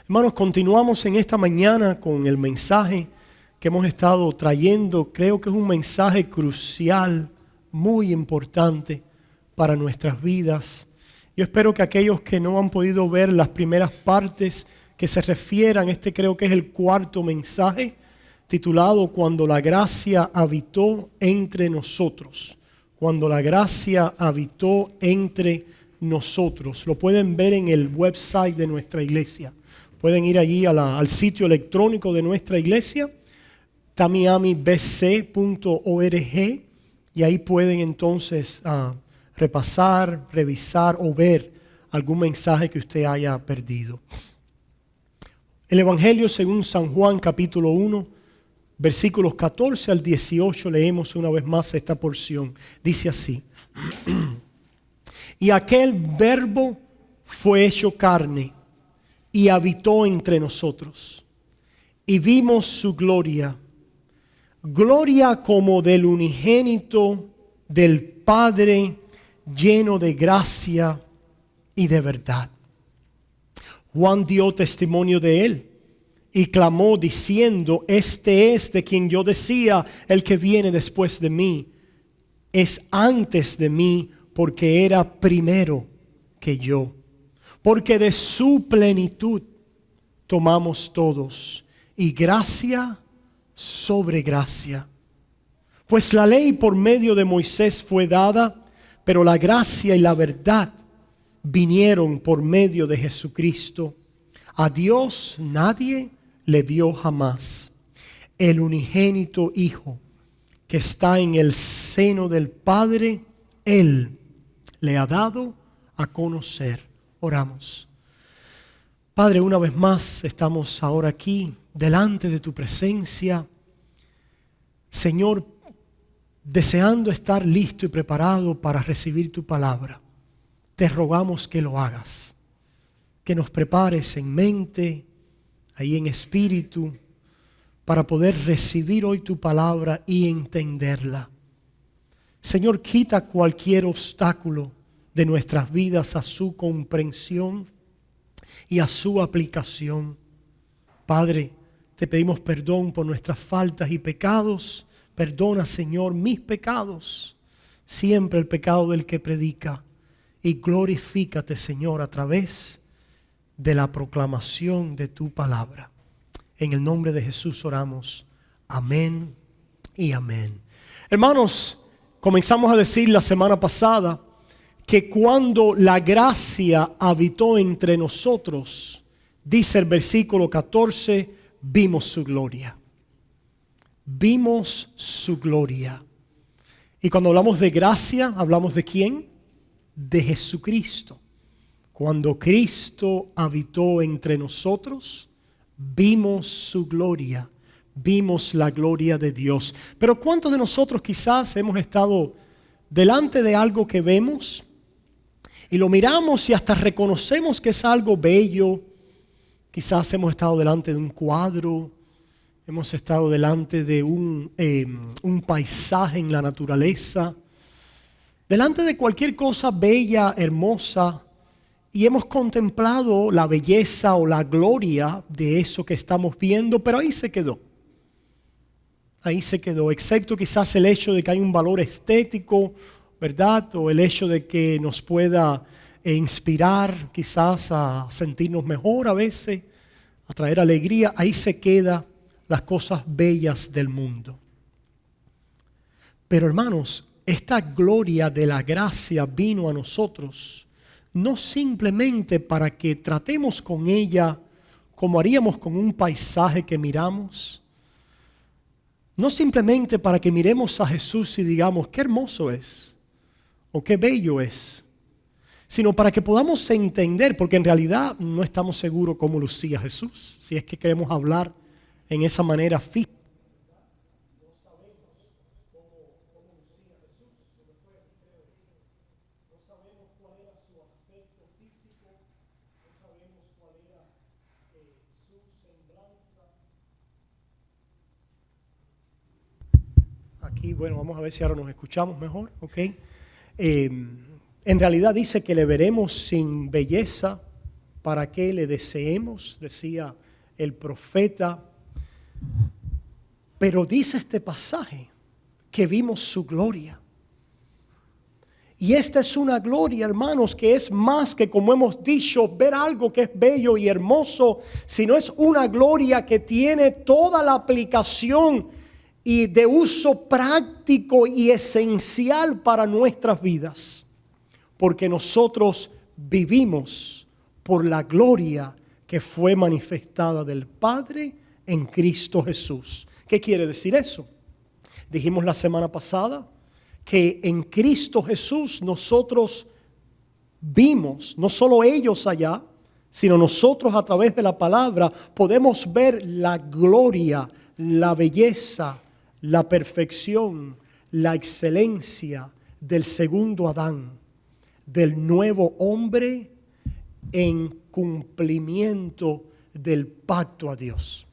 Hermanos, continuamos en esta mañana con el mensaje que hemos estado trayendo. Creo que es un mensaje crucial, muy importante para nuestras vidas. Yo espero que aquellos que no han podido ver las primeras partes que se refieran, creo que es el cuarto mensaje, titulado Cuando la gracia habitó entre nosotros. Cuando la gracia habitó entre nosotros. Lo pueden ver en el website de nuestra iglesia. Pueden ir allí al sitio electrónico de nuestra iglesia, tamiamibc.org, y ahí pueden entonces repasar, revisar o ver algún mensaje que usted haya perdido. El Evangelio según San Juan capítulo 1, versículos 14 al 18, leemos una vez más esta porción. Dice así: Y aquel verbo fue hecho carne y habitó entre nosotros, y vimos su gloria, gloria como del unigénito del Padre, lleno de gracia y de verdad. Juan dio testimonio de él y clamó diciendo: Este es de quien yo decía, el que viene después de mí es antes de mí, porque era primero que yo. Porque de su plenitud tomamos todos, y gracia sobre gracia. Pues la ley por medio de Moisés fue dada, pero la gracia y la verdad vinieron por medio de Jesucristo. A Dios nadie le vio jamás. El unigénito Hijo que está en el seno del Padre, Él le ha dado a conocer. Oramos. Padre, una vez más estamos ahora aquí delante de tu presencia. Señor, deseando estar listo y preparado para recibir tu palabra. Te rogamos que lo hagas, que nos prepares en mente, ahí en espíritu, para poder recibir hoy tu palabra y entenderla. Señor, quita cualquier obstáculo de nuestras vidas a su comprensión y a su aplicación. Padre, te pedimos perdón por nuestras faltas y pecados. Perdona, Señor, mis pecados, siempre el pecado del que predica. Y glorifícate, Señor, a través de la proclamación de tu palabra. En el nombre de Jesús oramos. Amén y amén. Hermanos, comenzamos a decir la semana pasada que cuando la gracia habitó entre nosotros, dice el versículo 14, vimos su gloria. Vimos su gloria. Y cuando hablamos de gracia, ¿hablamos de quién? De Jesucristo. Cuando Cristo habitó entre nosotros, vimos su gloria, vimos la gloria de Dios. Pero ¿cuántos de nosotros quizás hemos estado delante de algo que vemos y lo miramos y hasta reconocemos que es algo bello? Quizás hemos estado delante de un cuadro, hemos estado delante de un paisaje en la naturaleza, delante de cualquier cosa bella, hermosa, y hemos contemplado la belleza o la gloria de eso que estamos viendo, pero ahí se quedó. Ahí se quedó, excepto quizás el hecho de que hay un valor estético, ¿verdad? O el hecho de que nos pueda inspirar quizás a sentirnos mejor a veces, a traer alegría. Ahí se quedan las cosas bellas del mundo. Pero hermanos, esta gloria de la gracia vino a nosotros no simplemente para que tratemos con ella como haríamos con un paisaje que miramos, no simplemente para que miremos a Jesús y digamos qué hermoso es o qué bello es, sino para que podamos entender, porque en realidad no estamos seguros cómo lucía Jesús, si es que queremos hablar en esa manera física. Aquí, bueno, vamos a ver si ahora nos escuchamos mejor, ¿ok? En realidad dice que le veremos sin belleza para que le deseemos, decía el profeta. Pero dice este pasaje que vimos su gloria. Y esta es una gloria, hermanos, que es más que, como hemos dicho, ver algo que es bello y hermoso, sino es una gloria que tiene toda la aplicación y de uso práctico y esencial para nuestras vidas. Porque nosotros vivimos por la gloria que fue manifestada del Padre en Cristo Jesús. ¿Qué quiere decir eso? Dijimos la semana pasada que en Cristo Jesús nosotros vimos, no solo ellos allá, sino nosotros a través de la palabra podemos ver la gloria, la belleza, la perfección, la excelencia del segundo Adán, del nuevo hombre en cumplimiento del pacto a Dios.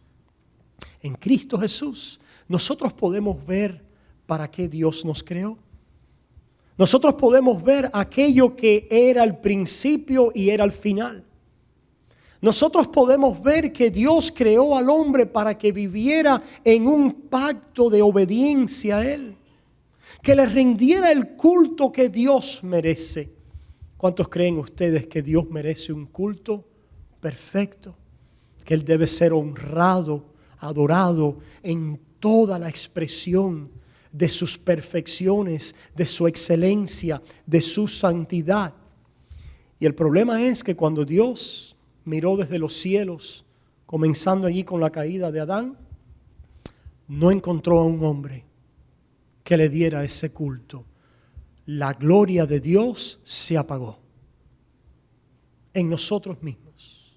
En Cristo Jesús nosotros podemos ver para qué Dios nos creó. Nosotros podemos ver aquello que era el principio y era el final. Nosotros podemos ver que Dios creó al hombre para que viviera en un pacto de obediencia a Él, que le rindiera el culto que Dios merece. ¿Cuántos creen ustedes que Dios merece un culto perfecto? Que Él debe ser honrado, adorado en toda la expresión de sus perfecciones, de su excelencia, de su santidad. Y el problema es que cuando Dios miró desde los cielos, comenzando allí con la caída de Adán, no encontró a un hombre que le diera ese culto. La gloria de Dios se apagó en nosotros mismos,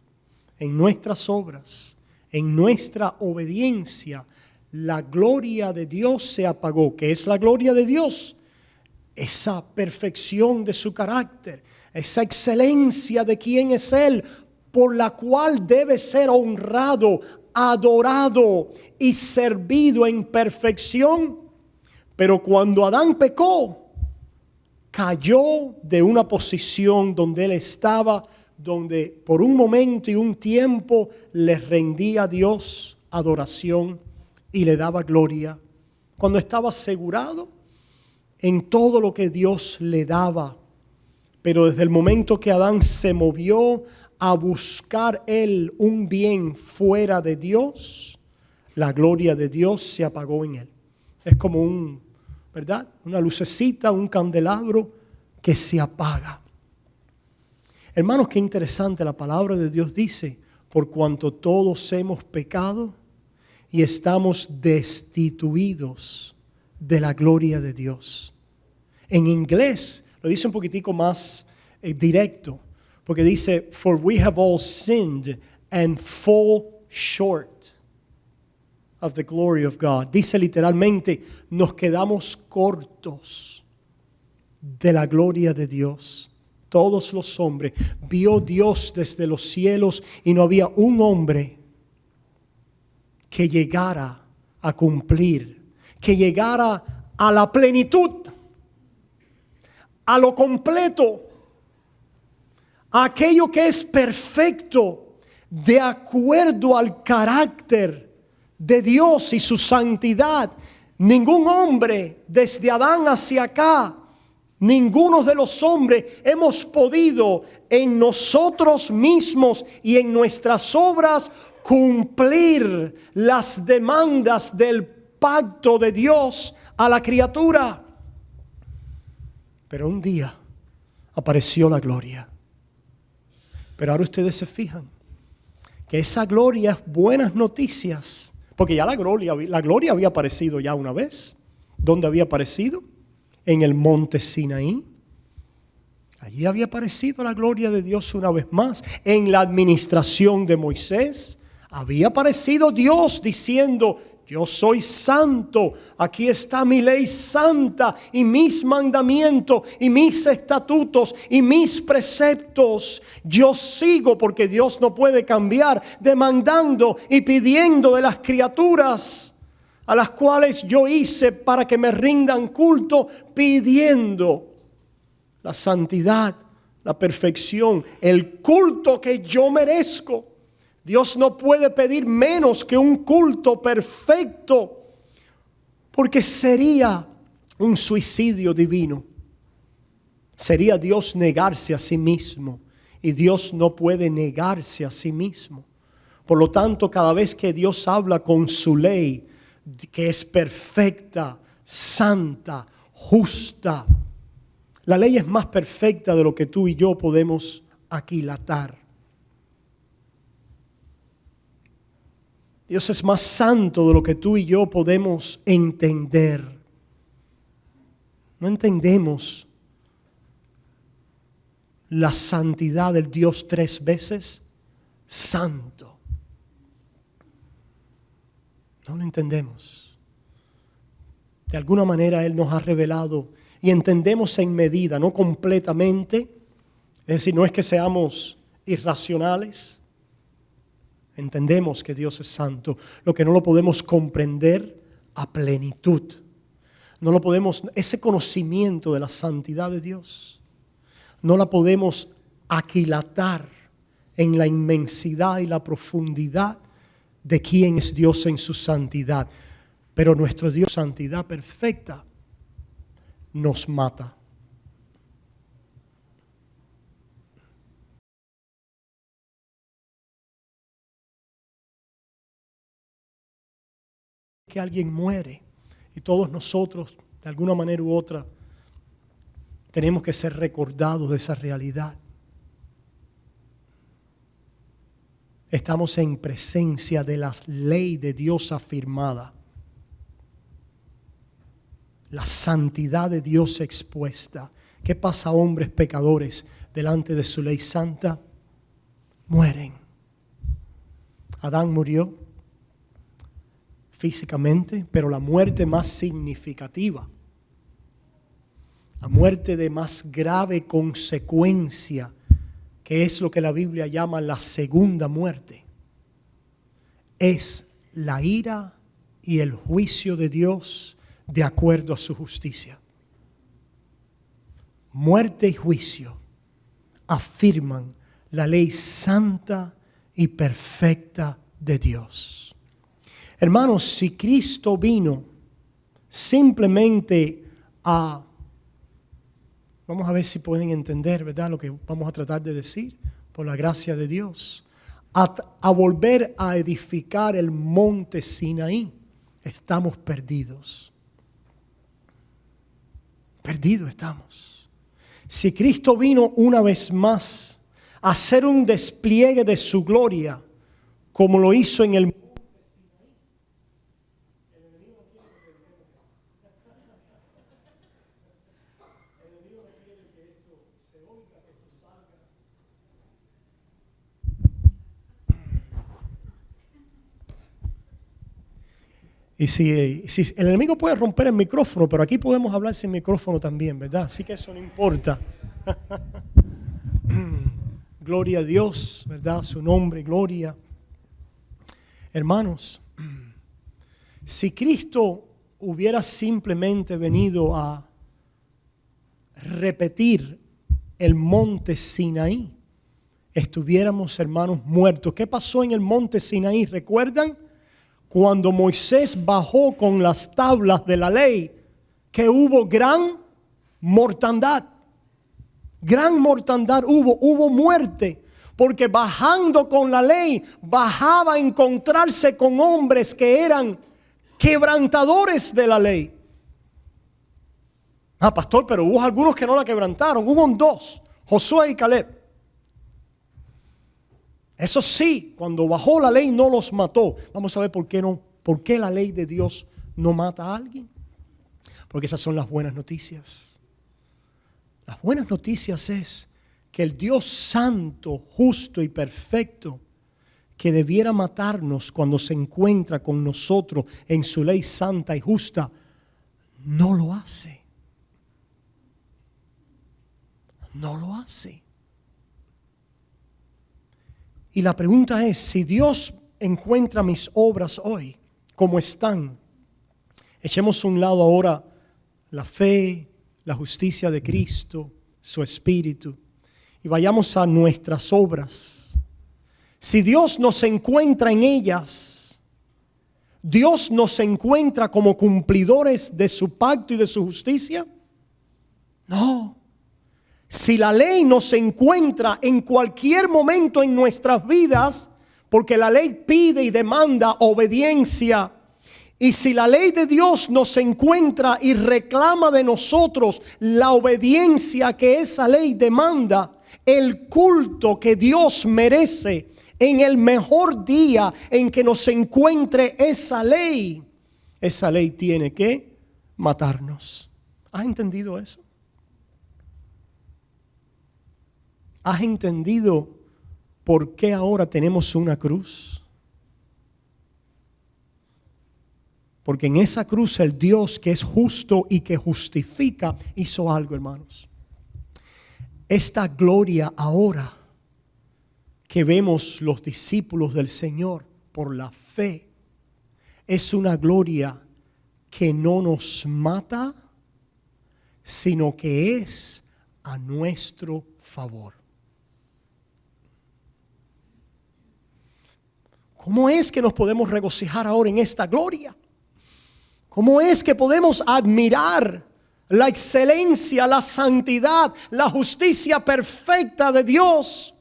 en nuestras obras, en nuestra obediencia. La gloria de Dios se apagó. ¿Qué es la gloria de Dios? Esa perfección de su carácter, esa excelencia de quién es Él, por la cual debe ser honrado, adorado y servido en perfección. Pero cuando Adán pecó, cayó de una posición donde él estaba, donde por un momento y un tiempo le rendía a Dios adoración y le daba gloria, cuando estaba asegurado en todo lo que Dios le daba. Pero desde el momento que Adán se movió a buscar él un bien fuera de Dios, la gloria de Dios se apagó en él. Es como ¿verdad? Una lucecita, un candelabro que se apaga. Hermanos, qué interesante, la palabra de Dios dice: por cuanto todos hemos pecado y estamos destituidos de la gloria de Dios. En inglés lo dice un poquitico más directo, porque dice: for we have all sinned and fall short of the glory of God. Dice literalmente, nos quedamos cortos de la gloria de Dios. Todos los hombres, vio Dios desde los cielos y no había un hombre que llegara a cumplir, que llegara a la plenitud, a lo completo, a aquello que es perfecto, de acuerdo al carácter de Dios y su santidad. Ningún hombre desde Adán hacia acá, ninguno de los hombres hemos podido en nosotros mismos y en nuestras obras cumplir las demandas del pacto de Dios a la criatura. Pero un día apareció la gloria. Pero ahora ustedes se fijan que esa gloria es buenas noticias, porque ya la gloria había aparecido ya una vez. ¿Dónde había aparecido? En el monte Sinaí. Allí había aparecido la gloria de Dios una vez más. En la administración de Moisés había aparecido Dios diciendo: yo soy santo, aquí está mi ley santa y mis mandamientos y mis estatutos y mis preceptos. Yo sigo, porque Dios no puede cambiar, demandando y pidiendo de las criaturas a las cuales yo hice para que me rindan culto, pidiendo la santidad la perfección, el culto que yo merezco. Dios no puede pedir menos que un culto perfecto, porque sería un suicidio divino. Sería Dios negarse a sí mismo, y Dios no puede negarse a sí mismo. Por lo tanto, cada vez que Dios habla con su ley, que es perfecta, santa, justa, la ley es más perfecta de lo que tú y yo podemos aquilatar. Dios es más santo de lo que tú y yo podemos entender. No entendemos la santidad del Dios 3 veces santo. No lo entendemos. De alguna manera Él nos ha revelado y entendemos en medida, no completamente. Es decir, no es que seamos irracionales. Entendemos que Dios es santo. Lo que no lo podemos comprender a plenitud. No lo podemos, ese conocimiento de la santidad de Dios, no la podemos aquilatar en la inmensidad y la profundidad de quién es Dios en su santidad. Pero nuestro Dios, santidad perfecta, nos mata. Que alguien muere y todos nosotros, de alguna manera u otra, tenemos que ser recordados de esa realidad. Estamos en presencia de la ley de Dios afirmada. La santidad de Dios expuesta. ¿Qué pasa a hombres pecadores delante de su ley santa? Mueren. Adán murió físicamente, pero la muerte más significativa, la muerte de más grave consecuencia, que es lo que la Biblia llama la segunda muerte, es la ira y el juicio de Dios de acuerdo a su justicia. Muerte y juicio afirman la ley santa y perfecta de Dios. Hermanos, si Cristo vino simplemente a, vamos a ver si pueden entender, ¿verdad?, lo que vamos a tratar de decir, por la gracia de Dios, a volver a edificar el monte Sinaí, estamos perdidos. Perdidos estamos. Si Cristo vino una vez más a hacer un despliegue de su gloria, como lo hizo en el Y si el enemigo puede romper el micrófono, pero aquí podemos hablar sin micrófono también, ¿verdad? Así que eso no importa. Gloria a Dios, ¿verdad? Su nombre, gloria. Hermanos, si Cristo hubiera simplemente venido a repetir el monte Sinaí, estuviéramos, hermanos, muertos. ¿Qué pasó en el monte Sinaí? ¿Recuerdan? Cuando Moisés bajó con las tablas de la ley, que hubo gran mortandad. Gran mortandad hubo muerte. Porque bajando con la ley, bajaba a encontrarse con hombres que eran quebrantadores de la ley. Ah, pastor, pero hubo algunos que no la quebrantaron. Hubo 2, Josué y Caleb. Eso sí, cuando bajó la ley no los mató. Vamos a ver por qué la ley de Dios no mata a alguien. Porque esas son las buenas noticias. Las buenas noticias es que el Dios santo, justo y perfecto, que debiera matarnos cuando se encuentra con nosotros en su ley santa y justa, no lo hace. No lo hace. Y la pregunta es, si Dios encuentra mis obras hoy como están, echemos a un lado ahora la fe, la justicia de Cristo, su Espíritu, y vayamos a nuestras obras. Si Dios nos encuentra en ellas, Dios nos encuentra como cumplidores de su pacto y de su justicia. No. Si la ley nos encuentra en cualquier momento en nuestras vidas, porque la ley pide y demanda obediencia, y si la ley de Dios nos encuentra y reclama de nosotros la obediencia que esa ley demanda, el culto que Dios merece en el mejor día en que nos encuentre esa ley tiene que matarnos. ¿Has entendido eso? ¿Has entendido por qué ahora tenemos una cruz? Porque en esa cruz el Dios que es justo y que justifica hizo algo, hermanos. Esta gloria ahora que vemos los discípulos del Señor por la fe es una gloria que no nos mata, sino que es a nuestro favor. ¿Cómo es que nos podemos regocijar ahora en esta gloria? ¿Cómo es que podemos admirar la excelencia, la santidad, la justicia perfecta de Dios?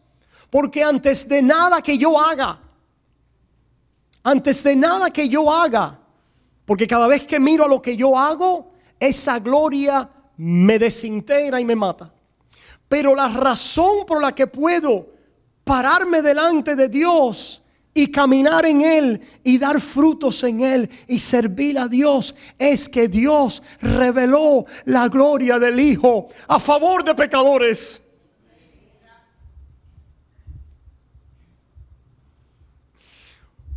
Porque antes de nada que yo haga, porque cada vez que miro a lo que yo hago, esa gloria me desintegra y me mata. Pero la razón por la que puedo pararme delante de Dios y caminar en Él y dar frutos en Él y servir a Dios es que Dios reveló la gloria del Hijo a favor de pecadores.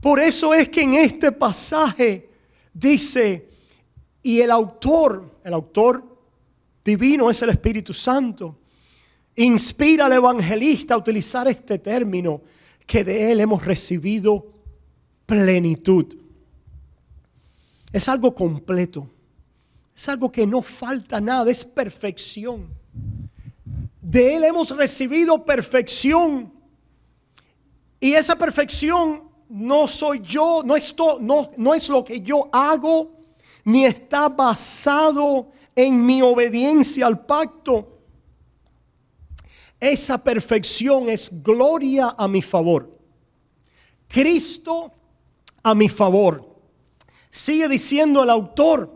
Por eso es que en este pasaje dice, y el autor divino es el Espíritu Santo, inspira al evangelista a utilizar este término, que de Él hemos recibido plenitud. Es algo completo. Es algo que no falta nada. Es perfección. De Él hemos recibido perfección. Y esa perfección no soy yo, no es lo que yo hago, ni está basado en mi obediencia al pacto. Esa perfección es gloria a mi favor. Cristo a mi favor. Sigue diciendo el autor.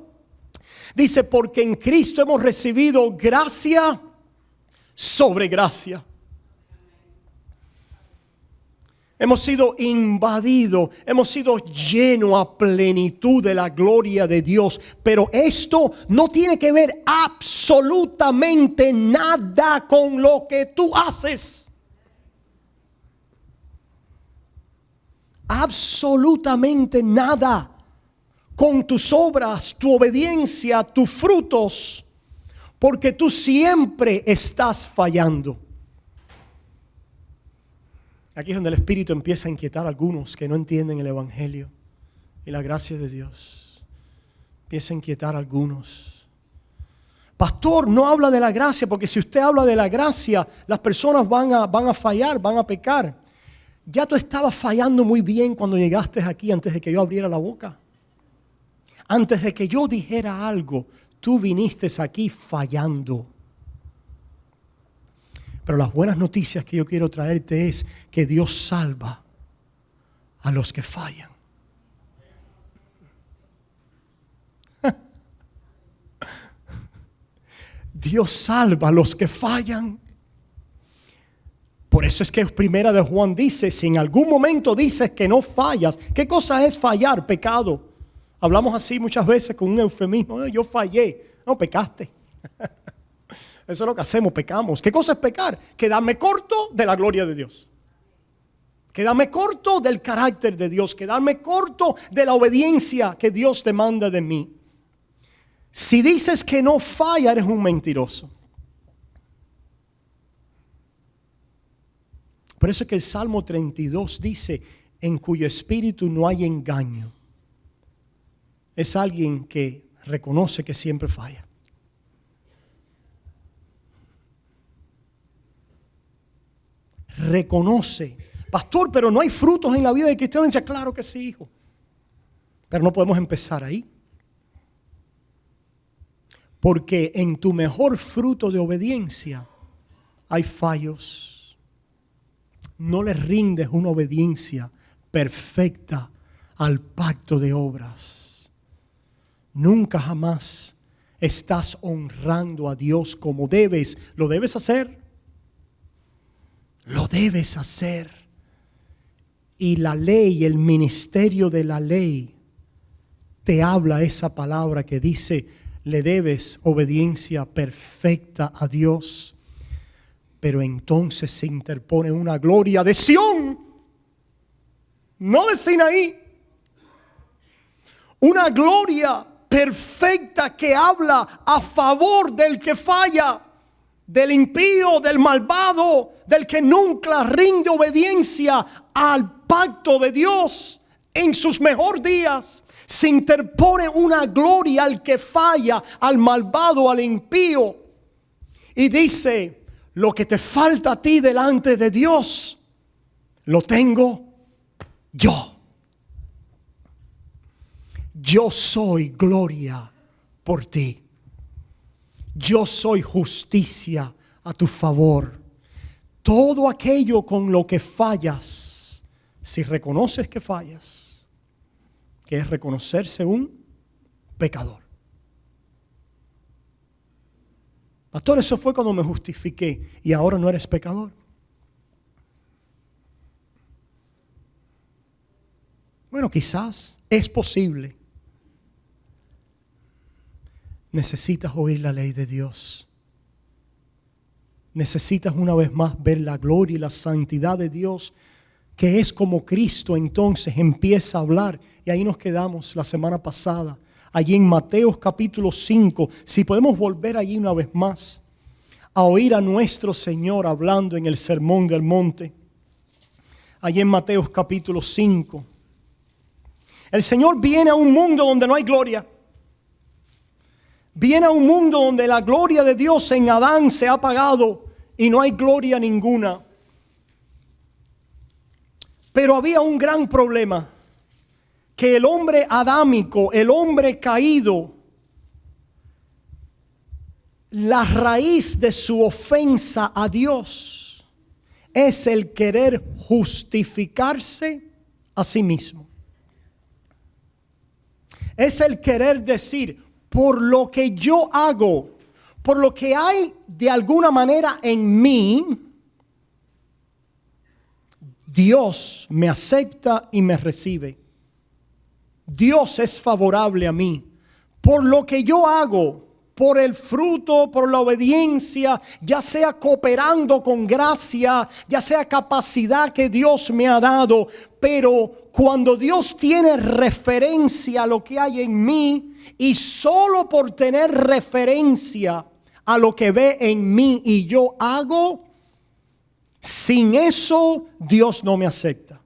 Dice, porque en Cristo hemos recibido gracia sobre gracia. Hemos sido invadidos, hemos sido llenos a plenitud de la gloria de Dios. Pero esto no tiene que ver absolutamente nada con lo que tú haces. Absolutamente nada con tus obras, tu obediencia, tus frutos. Porque tú siempre estás fallando. Aquí es donde el Espíritu empieza a inquietar a algunos que no entienden el Evangelio y la gracia de Dios. Empieza a inquietar a algunos. Pastor, no habla de la gracia, porque si usted habla de la gracia, las personas van a fallar, van a pecar. Ya tú estabas fallando muy bien cuando llegaste aquí antes de que yo abriera la boca. Antes de que yo dijera algo, tú viniste aquí fallando. Pero las buenas noticias que yo quiero traerte es que Dios salva a los que fallan. Dios salva a los que fallan. Por eso es que primera de Juan dice, si en algún momento dices que no fallas, ¿qué cosa es fallar? Pecado. Hablamos así muchas veces con un eufemismo, yo fallé. No, pecaste. Eso es lo que hacemos, pecamos. ¿Qué cosa es pecar? Quedarme corto de la gloria de Dios. Quedarme corto del carácter de Dios. Quedarme corto de la obediencia que Dios demanda de mí. Si dices que no falla, eres un mentiroso. Por eso es que el Salmo 32 dice, en cuyo espíritu no hay engaño. Es alguien que reconoce que siempre falla. reconoce. Pastor, pero no hay frutos en la vida del cristiano. Dice, claro que sí, hijo. Pero no podemos empezar ahí. Porque en tu mejor fruto de obediencia hay fallos. No le rindes una obediencia perfecta al pacto de obras. Nunca jamás estás honrando a Dios como debes. ¿Lo debes hacer? Lo debes hacer. Y la ley, el ministerio de la ley, te habla esa palabra que dice, le debes obediencia perfecta a Dios. Pero entonces se interpone una gloria de Sión, no de Sinaí. Una gloria perfecta que habla a favor del que falla, del impío, del malvado, del que nunca rinde obediencia al pacto de Dios en sus mejores días. Se interpone una gloria al que falla, al malvado, al impío. Y dice, lo que te falta a ti delante de Dios, lo tengo yo. Yo soy gloria por ti. Yo soy justicia a tu favor. Todo aquello con lo que fallas, si reconoces que fallas, que es reconocerse un pecador. Pastor, eso fue cuando me justifiqué y ahora no eres pecador. Bueno, quizás es posible. Necesitas oír la ley de Dios. Necesitas una vez más ver la gloria y la santidad de Dios, que es como Cristo entonces empieza a hablar. Y ahí nos quedamos la semana pasada, allí en Mateo capítulo 5. Si podemos volver allí una vez más a oír a nuestro Señor hablando en el Sermón del Monte. Allí en Mateo capítulo 5. El Señor viene a un mundo donde no hay gloria. Viene a un mundo donde la gloria de Dios en Adán se ha apagado y no hay gloria ninguna. Pero había un gran problema, que el hombre adámico, el hombre caído, la raíz de su ofensa a Dios es el querer justificarse a sí mismo. Es el querer decir, por lo que yo hago, por lo que hay de alguna manera en mí, Dios me acepta y me recibe. Dios es favorable a mí. Por lo que yo hago, por el fruto, por la obediencia, ya sea cooperando con gracia, ya sea capacidad que Dios me ha dado. Pero cuando Dios tiene referencia a lo que hay en mí, y solo por tener referencia a lo que ve en mí y yo hago, sin eso Dios no me acepta.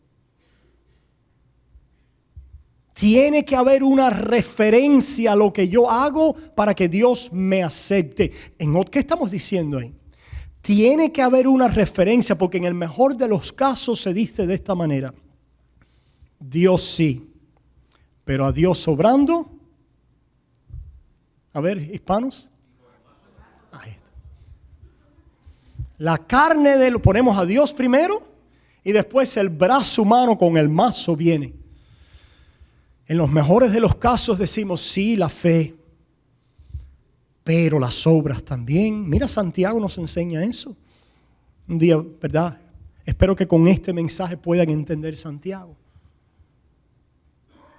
Tiene que haber una referencia a lo que yo hago para que Dios me acepte. ¿Qué estamos diciendo ahí? Tiene que haber una referencia, porque en el mejor de los casos se dice de esta manera: Dios sí, pero a Dios sobrando. A ver, hispanos. Ahí está. La carne lo ponemos a Dios primero y después el brazo humano con el mazo viene. En los mejores de los casos decimos sí, la fe, pero las obras también. Mira, Santiago nos enseña eso. Un día, ¿verdad? Espero que con este mensaje puedan entender Santiago.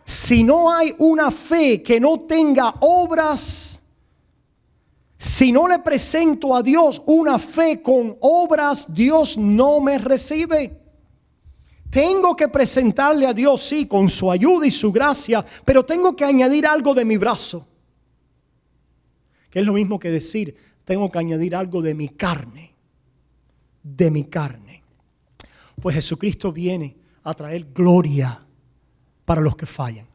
Si no hay una fe que no tenga obras, si no le presento a Dios una fe con obras, Dios no me recibe. Tengo que presentarle a Dios, sí, con su ayuda y su gracia, pero tengo que añadir algo de mi brazo. Que es lo mismo que decir, tengo que añadir algo de mi carne. De mi carne. Pues Jesucristo viene a traer gloria para los que fallan.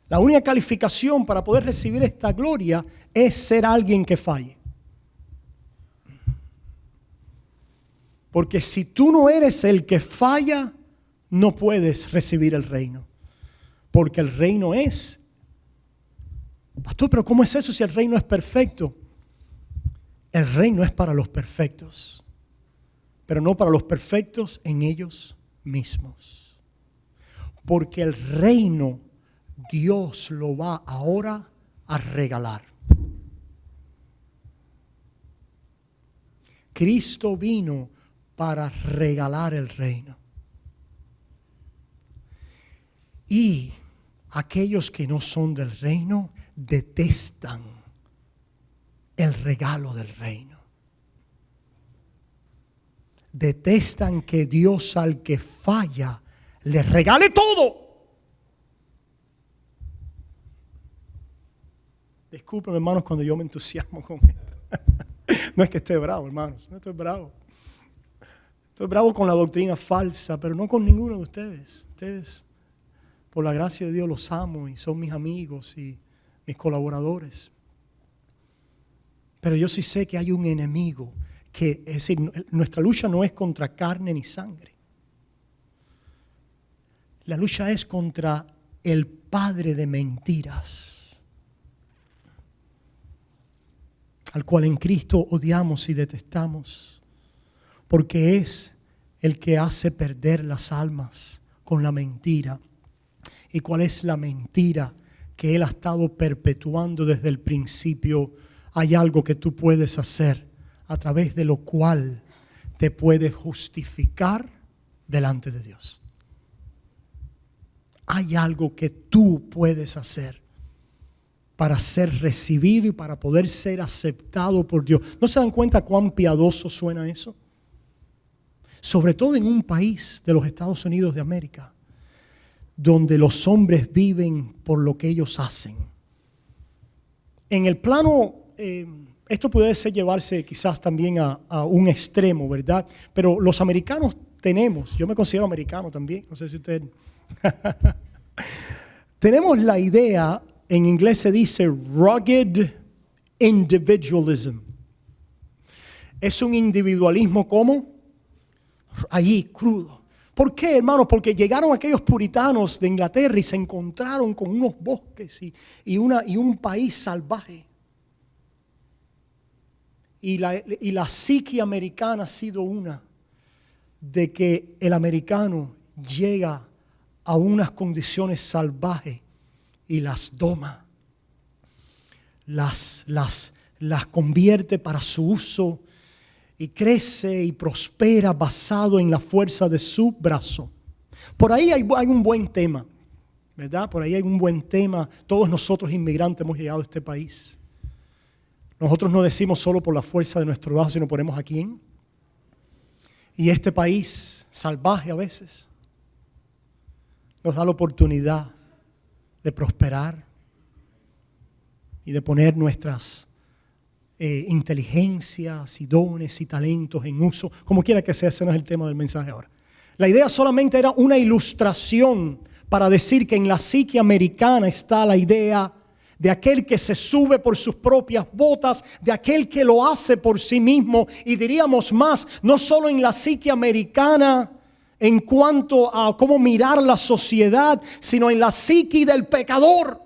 La única calificación para poder recibir esta gloria es ser alguien que falle. Porque si tú no eres el que falla, no puedes recibir el reino. Porque el reino es... Pastor, pero ¿cómo es eso si el reino es perfecto? El reino es para los perfectos, pero no para los perfectos en ellos mismos. Porque el reino Dios lo va ahora a regalar. Cristo vino para regalar el reino. Y aquellos que no son del reino detestan el regalo del reino. Detestan que Dios al que falla le regale todo. Discúlpenme, hermanos, cuando yo me entusiasmo con esto. No es que esté bravo, hermanos, no estoy bravo. Estoy bravo con la doctrina falsa, pero no con ninguno de ustedes. Ustedes, por la gracia de Dios, los amo y son mis amigos y mis colaboradores. Pero yo sí sé que hay un enemigo, que es decir, nuestra lucha no es contra carne ni sangre. La lucha es contra el padre de mentiras, al cual en Cristo odiamos y detestamos, porque es el que hace perder las almas con la mentira. ¿Y cuál es la mentira que Él ha estado perpetuando desde el principio? Hay algo que tú puedes hacer a través de lo cual te puedes justificar delante de Dios. Hay algo que tú puedes hacer para ser recibido y para poder ser aceptado por Dios. ¿No se dan cuenta cuán piadoso suena eso? Sobre todo en un país de los Estados Unidos de América, donde los hombres viven por lo que ellos hacen. En el plano, esto puede ser llevarse quizás también a un extremo, ¿verdad? Pero los americanos tenemos, yo me considero americano también, no sé si ustedes... Tenemos la idea, en inglés se dice rugged individualism. Es un individualismo como allí, crudo. ¿Por qué, hermano? Porque llegaron aquellos puritanos de Inglaterra y se encontraron con unos bosques y un país salvaje. Y la psique americana ha sido una de que el americano llega a unas condiciones salvajes y las doma, las convierte para su uso y crece y prospera basado en la fuerza de su brazo. Por ahí hay un buen tema, ¿verdad? Por ahí hay un buen tema. Todos nosotros inmigrantes hemos llegado a este país. Nosotros no decimos solo por la fuerza de nuestro brazo, sino ponemos a quién. Y este país salvaje a veces nos da la oportunidad de prosperar y de poner nuestras inteligencias y dones y talentos en uso, como quiera que sea. Ese no es el tema del mensaje ahora. La idea solamente era una ilustración para decir que en la psique americana está la idea de aquel que se sube por sus propias botas, de aquel que lo hace por sí mismo, y diríamos más, no solo en la psique americana en cuanto a cómo mirar la sociedad, sino en la psique del pecador.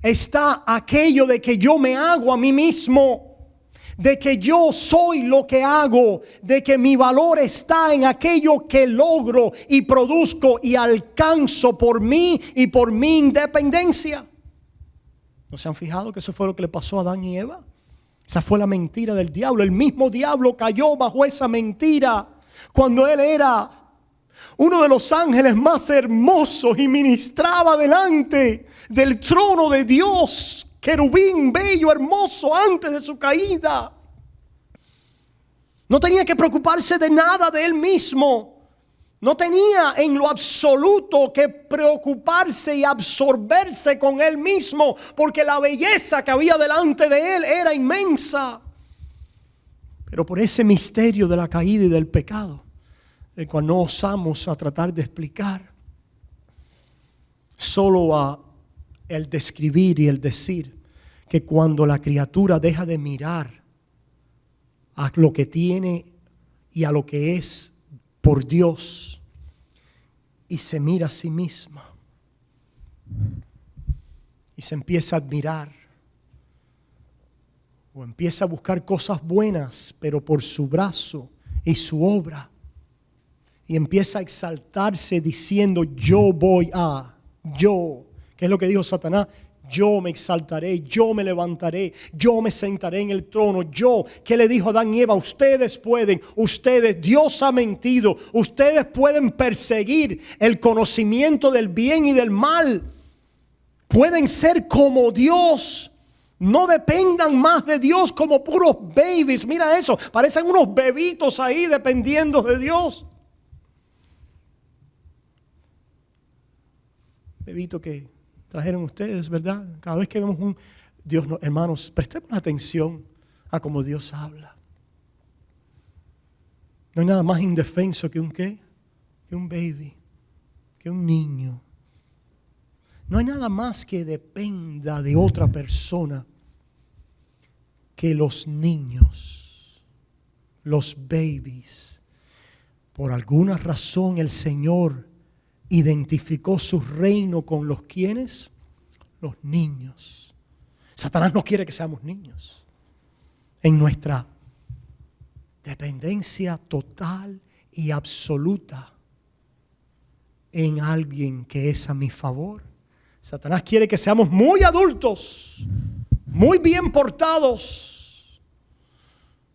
Está aquello de que yo me hago a mí mismo, de que yo soy lo que hago, de que mi valor está en aquello que logro y produzco y alcanzo por mí y por mi independencia. ¿No se han fijado que eso fue lo que le pasó a Adán y Eva? Esa fue la mentira del diablo. El mismo diablo cayó bajo esa mentira cuando él era uno de los ángeles más hermosos y ministraba delante del trono de Dios, querubín bello, hermoso, antes de su caída. No tenía que preocuparse de nada de él mismo. No tenía en lo absoluto que preocuparse y absorberse con él mismo, porque la belleza que había delante de él era inmensa. Pero por ese misterio de la caída y del pecado, el cual no osamos a tratar de explicar, solo a el describir y el decir que cuando la criatura deja de mirar a lo que tiene y a lo que es por Dios y se mira a sí misma y se empieza a admirar o empieza a buscar cosas buenas, pero por su brazo y su obra, y empieza a exaltarse diciendo yo, ¿qué es lo que dijo Satanás? Yo me exaltaré, yo me levantaré, yo me sentaré en el trono, yo. ¿Qué le dijo Adán y Eva? Ustedes pueden, Dios ha mentido, ustedes pueden perseguir el conocimiento del bien y del mal. Pueden ser como Dios. No dependan más de Dios como puros babies. Mira eso, parecen unos bebitos ahí dependiendo de Dios. Bebito que trajeron ustedes, ¿verdad? Cada vez que vemos un Dios, hermanos, prestemos atención a cómo Dios habla. No hay nada más indefenso que un ¿qué? Que un baby, que un niño. No hay nada más que dependa de otra persona que los niños, los babies. Por alguna razón el Señor identificó su reino con los quienes, los niños. Satanás no quiere que seamos niños. En nuestra dependencia total y absoluta en alguien que es a mi favor. Satanás quiere que seamos muy adultos, muy bien portados,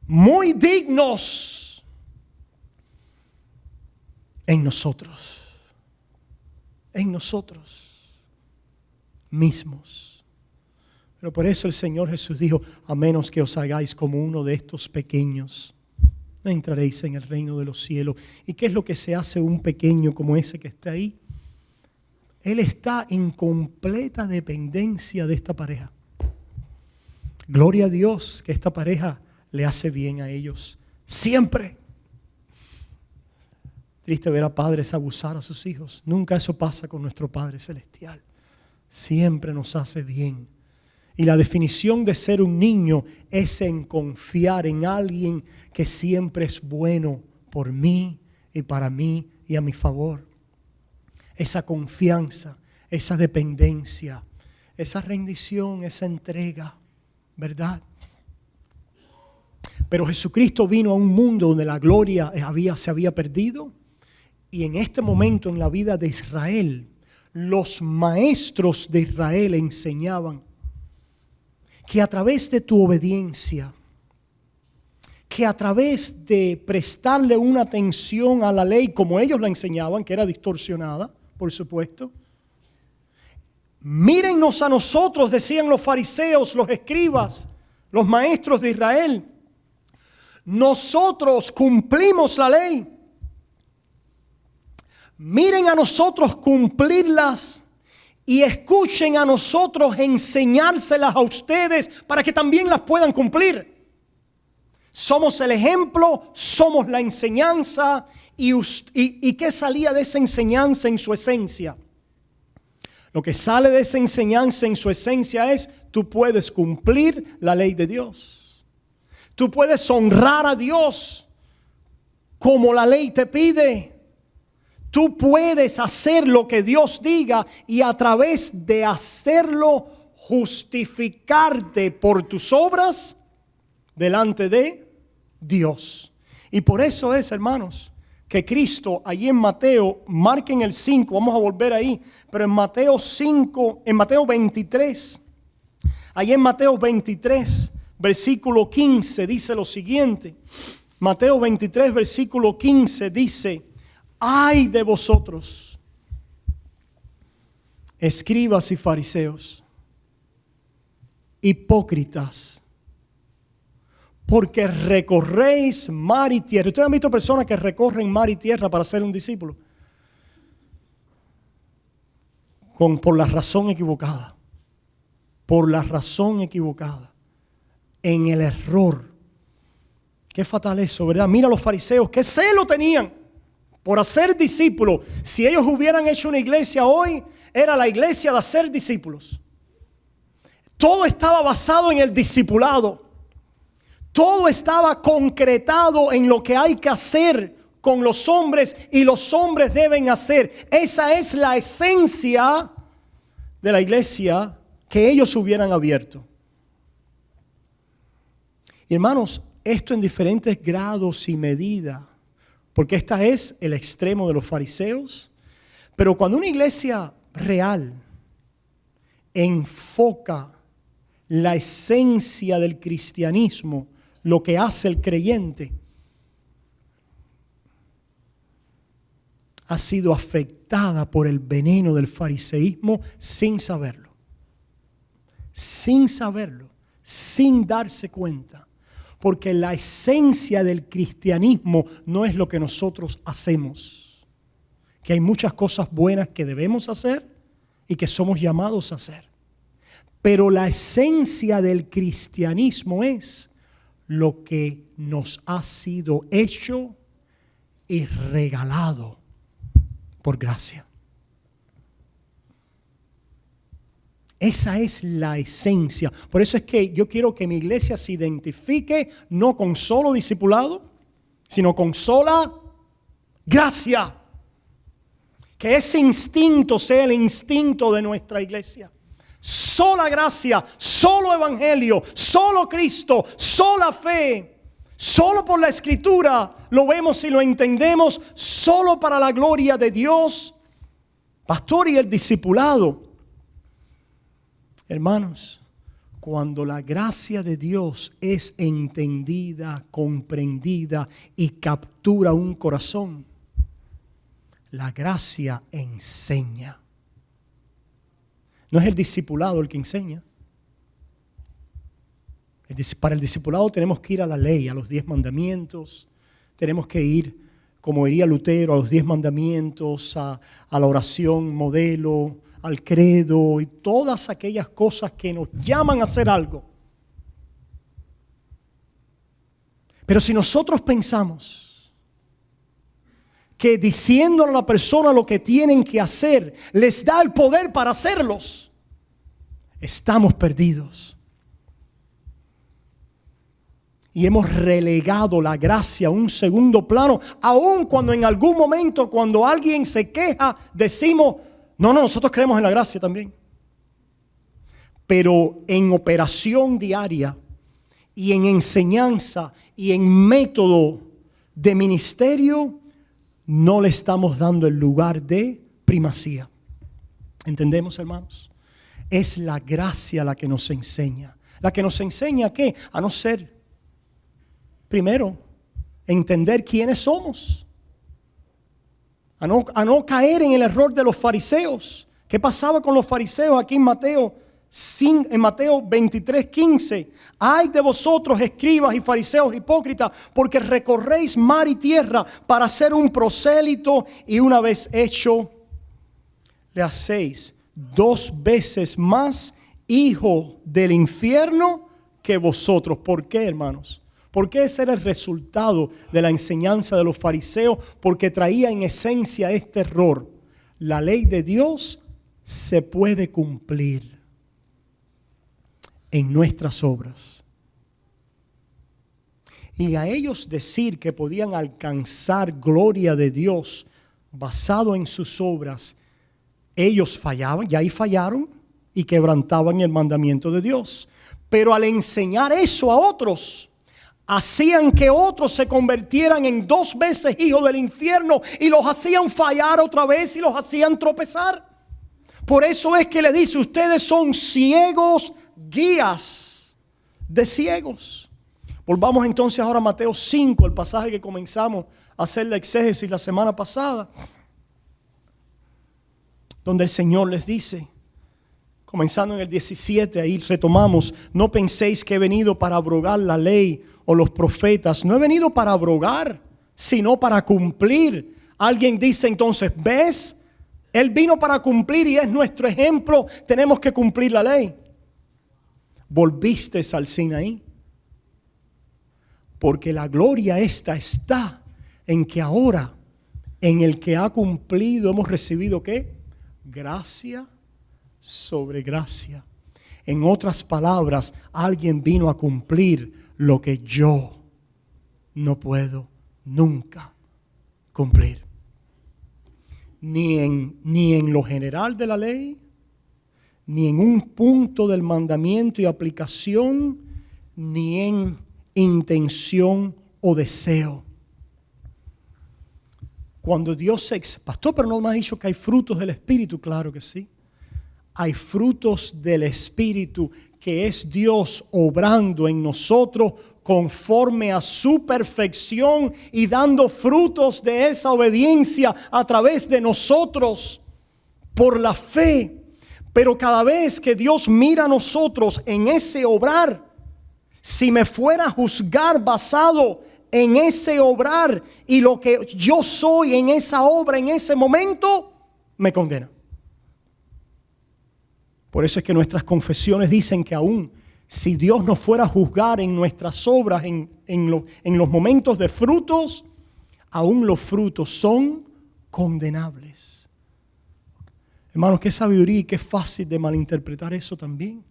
muy dignos en nosotros mismos. Pero por eso el Señor Jesús dijo, a menos que os hagáis como uno de estos pequeños, no entraréis en el reino de los cielos. ¿Y qué es lo que se hace un pequeño como ese que está ahí? Él está en completa dependencia de esta pareja. Gloria a Dios que esta pareja le hace bien a ellos siempre. Triste ver a padres abusar a sus hijos. Nunca eso pasa con nuestro Padre Celestial. Siempre nos hace bien. Y la definición de ser un niño es en confiar en alguien que siempre es bueno por mí y para mí y a mi favor. Esa confianza, esa dependencia, esa rendición, esa entrega, ¿verdad? Pero Jesucristo vino a un mundo donde la gloria se había perdido. Y en este momento en la vida de Israel, los maestros de Israel enseñaban que a través de tu obediencia, que a través de prestarle una atención a la ley como ellos la enseñaban, que era distorsionada, por supuesto. Mírennos a nosotros, decían los fariseos, los escribas, los maestros de Israel. Nosotros cumplimos la ley. Miren a nosotros cumplirlas y escuchen a nosotros enseñárselas a ustedes para que también las puedan cumplir. Somos el ejemplo, somos la enseñanza. ¿Y qué salía de esa enseñanza en su esencia? Lo que sale de esa enseñanza en su esencia es: tú puedes cumplir la ley de Dios. Tú puedes honrar a Dios como la ley te pide. Tú puedes hacer lo que Dios diga y a través de hacerlo justificarte por tus obras delante de Dios. Y por eso es, hermanos, que Cristo allí en Mateo, marquen el 5, vamos a volver ahí, pero en Mateo 5, en Mateo 23, allí en Mateo 23, versículo 15 dice lo siguiente. Mateo 23, versículo 15 dice: ay de vosotros, escribas y fariseos, hipócritas, porque recorréis mar y tierra. ¿Ustedes han visto personas que recorren mar y tierra para ser un discípulo? Por la razón equivocada. Por la razón equivocada. En el error. Qué fatal eso, ¿verdad? Mira los fariseos, qué celo tenían por hacer discípulos. Si ellos hubieran hecho una iglesia hoy, era la iglesia de hacer discípulos. Todo estaba basado en el discipulado. Todo estaba concretado en lo que hay que hacer con los hombres y los hombres deben hacer. Esa es la esencia de la iglesia que ellos hubieran abierto. Y hermanos, esto en diferentes grados y medidas, porque esta es el extremo de los fariseos. Pero cuando una iglesia real enfoca la esencia del cristianismo, lo que hace el creyente, ha sido afectada por el veneno del fariseísmo sin saberlo. Sin saberlo, sin darse cuenta. Porque la esencia del cristianismo no es lo que nosotros hacemos. Que hay muchas cosas buenas que debemos hacer y que somos llamados a hacer. Pero la esencia del cristianismo es lo que nos ha sido hecho y regalado por gracia. Esa es la esencia. Por eso es que yo quiero que mi iglesia se identifique no con solo discipulado, sino con sola gracia. Que ese instinto sea el instinto de nuestra iglesia. Sola gracia, solo evangelio, solo Cristo, sola fe. Solo por la escritura lo vemos y lo entendemos, solo para la gloria de Dios. Pastor, y el discipulado. Hermanos, cuando la gracia de Dios es entendida, comprendida y captura un corazón, la gracia enseña. No es el discipulado el que enseña. Para el discipulado tenemos que ir a la ley, a los 10 mandamientos. Tenemos que ir, como diría Lutero, a los 10 mandamientos, a la oración modelo, al credo y todas aquellas cosas que nos llaman a hacer algo. Pero si nosotros pensamos que diciéndole a la persona lo que tienen que hacer les da el poder para hacerlos, estamos perdidos. Y hemos relegado la gracia a un segundo plano, aun cuando en algún momento, cuando alguien se queja, decimos, no, nosotros creemos en la gracia también. Pero en operación diaria y en enseñanza y en método de ministerio, no le estamos dando el lugar de primacía. ¿Entendemos, hermanos? Es la gracia la que nos enseña. La que nos enseña ¿a qué? A no ser, primero, entender quiénes somos. A no caer en el error de los fariseos. ¿Qué pasaba con los fariseos aquí en Mateo 23:15? Ay de vosotros, escribas y fariseos hipócritas, porque recorréis mar y tierra para hacer un prosélito, y una vez hecho, le hacéis 2 veces más hijo del infierno que vosotros. ¿Por qué, hermanos? Porque ese era el resultado de la enseñanza de los fariseos, porque traía en esencia este error. La ley de Dios se puede cumplir en nuestras obras. Y a ellos decir que podían alcanzar gloria de Dios basado en sus obras, ellos fallaban, y ahí fallaron y quebrantaban el mandamiento de Dios. Pero al enseñar eso a otros, hacían que otros se convirtieran en 2 veces hijos del infierno y los hacían fallar otra vez y los hacían tropezar. Por eso es que le dice, ustedes son ciegos, guías de ciegos. Volvamos entonces ahora a Mateo 5, el pasaje que comenzamos a hacer la exégesis la semana pasada, donde el Señor les dice, comenzando en el 17, ahí retomamos, no penséis que he venido para abrogar la ley o los profetas. No he venido para abrogar, sino para cumplir. Alguien dice entonces, ¿ves? Él vino para cumplir y es nuestro ejemplo. Tenemos que cumplir la ley. Volviste al Sinaí. Porque la gloria esta está en que ahora, en el que ha cumplido, hemos recibido ¿qué? Gracia sobre gracia. En otras palabras, alguien vino a cumplir lo que yo no puedo nunca cumplir. Ni en lo general de la ley, ni en un punto del mandamiento y aplicación, ni en intención o deseo. Cuando Dios pastor, pero no me ha dicho que hay frutos del Espíritu. Claro que sí. Hay frutos del Espíritu, que es Dios obrando en nosotros conforme a su perfección y dando frutos de esa obediencia a través de nosotros por la fe. Pero cada vez que Dios mira a nosotros en ese obrar, si me fuera a juzgar basado en ese obrar y lo que yo soy en esa obra en ese momento, me condena. Por eso es que nuestras confesiones dicen que aún si Dios nos fuera a juzgar en nuestras obras, en los momentos de frutos, aún los frutos son condenables. Hermanos, qué sabiduría y qué fácil de malinterpretar eso también.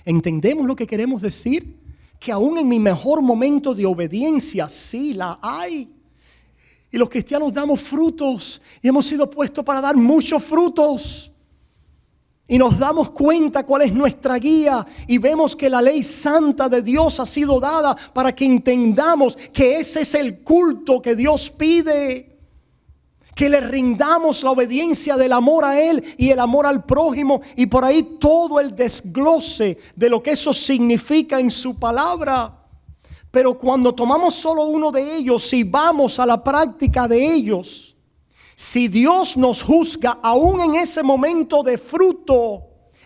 ¿Entendemos lo que queremos decir? Que aún en mi mejor momento de obediencia, sí la hay. Y los cristianos damos frutos y hemos sido puestos para dar muchos frutos. Y nos damos cuenta cuál es nuestra guía y vemos que la ley santa de Dios ha sido dada para que entendamos que ese es el culto que Dios pide. Que le rindamos la obediencia del amor a Él y el amor al prójimo, y por ahí todo el desglose de lo que eso significa en su palabra. Pero cuando tomamos solo uno de ellos y vamos a la práctica de ellos, si Dios nos juzga aún en ese momento de fruto,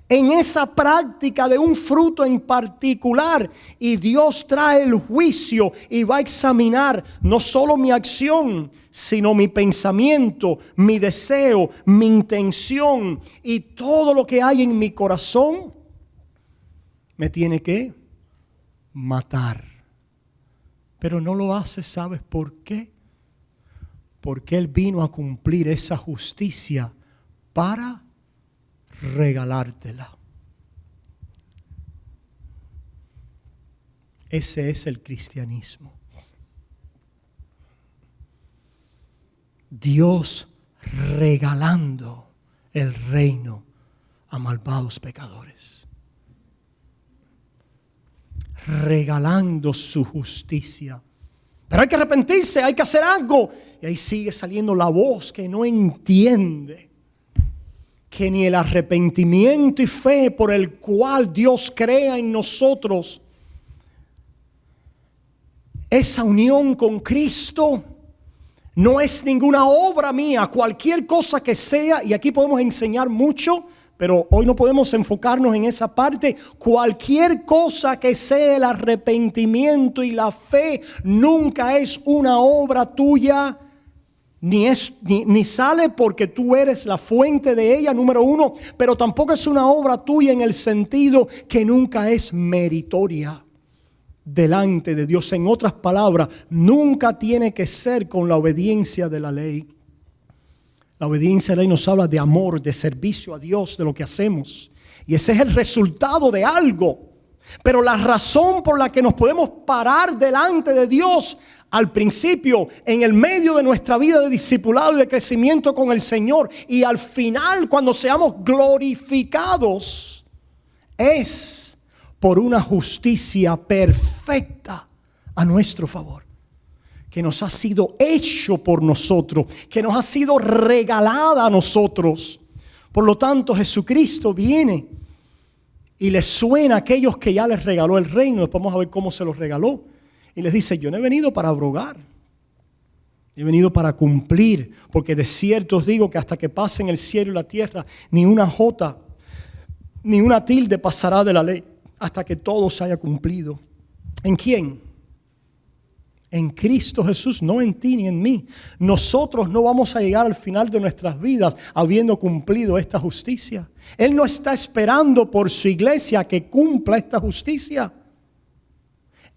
en esa práctica de un fruto en particular, y Dios trae el juicio y va a examinar no solo mi acción, sino mi pensamiento, mi deseo, mi intención y todo lo que hay en mi corazón, me tiene que matar. Pero no lo hace, ¿sabes por qué? Porque Él vino a cumplir esa justicia para regalártela. Ese es el cristianismo. Dios regalando el reino a malvados pecadores. Regalando su justicia. Pero hay que arrepentirse, hay que hacer algo. Y ahí sigue saliendo la voz que no entiende que ni el arrepentimiento y fe por el cual Dios crea en nosotros esa unión con Cristo no es ninguna obra mía. Cualquier cosa que sea, y aquí podemos enseñar mucho, pero hoy no podemos enfocarnos en esa parte. Cualquier cosa que sea el arrepentimiento y la fe nunca es una obra tuya, ni sale porque tú eres la fuente de ella, número uno, pero tampoco es una obra tuya en el sentido que nunca es meritoria delante de Dios. En otras palabras, nunca tiene que ser con la obediencia de la ley. La obediencia a la ley nos habla de amor, de servicio a Dios, de lo que hacemos. Y ese es el resultado de algo. Pero la razón por la que nos podemos parar delante de Dios al principio, en el medio de nuestra vida de discipulado y de crecimiento con el Señor, y al final cuando seamos glorificados, es por una justicia perfecta a nuestro favor, que nos ha sido hecho por nosotros, que nos ha sido regalada a nosotros. Por lo tanto, Jesucristo viene y les suena a aquellos que ya les regaló el reino. Después vamos a ver cómo se los regaló. Y les dice: yo no he venido para abrogar, he venido para cumplir, porque de cierto os digo que hasta que pasen el cielo y la tierra, ni una jota, ni una tilde pasará de la ley, hasta que todo se haya cumplido. ¿En quién? En Cristo Jesús, no en ti ni en mí. Nosotros no vamos a llegar al final de nuestras vidas habiendo cumplido esta justicia. Él no está esperando por su iglesia que cumpla esta justicia.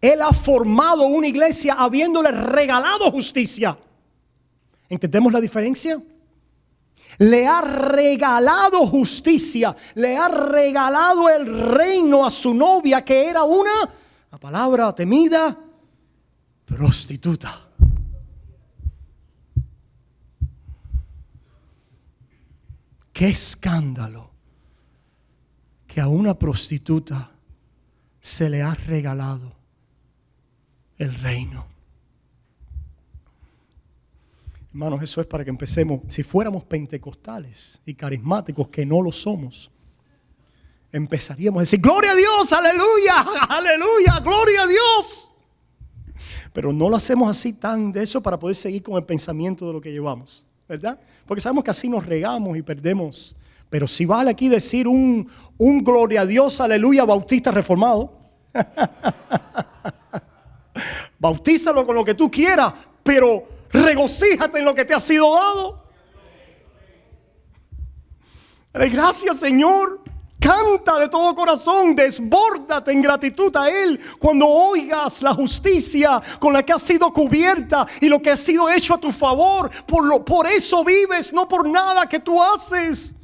Él ha formado una iglesia habiéndole regalado justicia. ¿Entendemos la diferencia? Le ha regalado justicia, le ha regalado el reino a su novia, que era una palabra temida, prostituta. Qué escándalo que a una prostituta se le ha regalado el reino. Hermanos, eso es para que empecemos. Si fuéramos pentecostales y carismáticos, que no lo somos, empezaríamos a decir: gloria a Dios, aleluya, aleluya, gloria a Dios. Pero no lo hacemos así tan de eso para poder seguir con el pensamiento de lo que llevamos, ¿verdad? Porque sabemos que así nos regamos y perdemos. Pero si vale aquí decir un gloria a Dios, aleluya, bautista reformado. Bautízalo con lo que tú quieras, pero regocíjate en lo que te ha sido dado. Dale gracias, Señor. Canta de todo corazón, desbórdate en gratitud a Él cuando oigas la justicia con la que has sido cubierta y lo que ha sido hecho a tu favor. Por eso vives, no por nada que tú haces.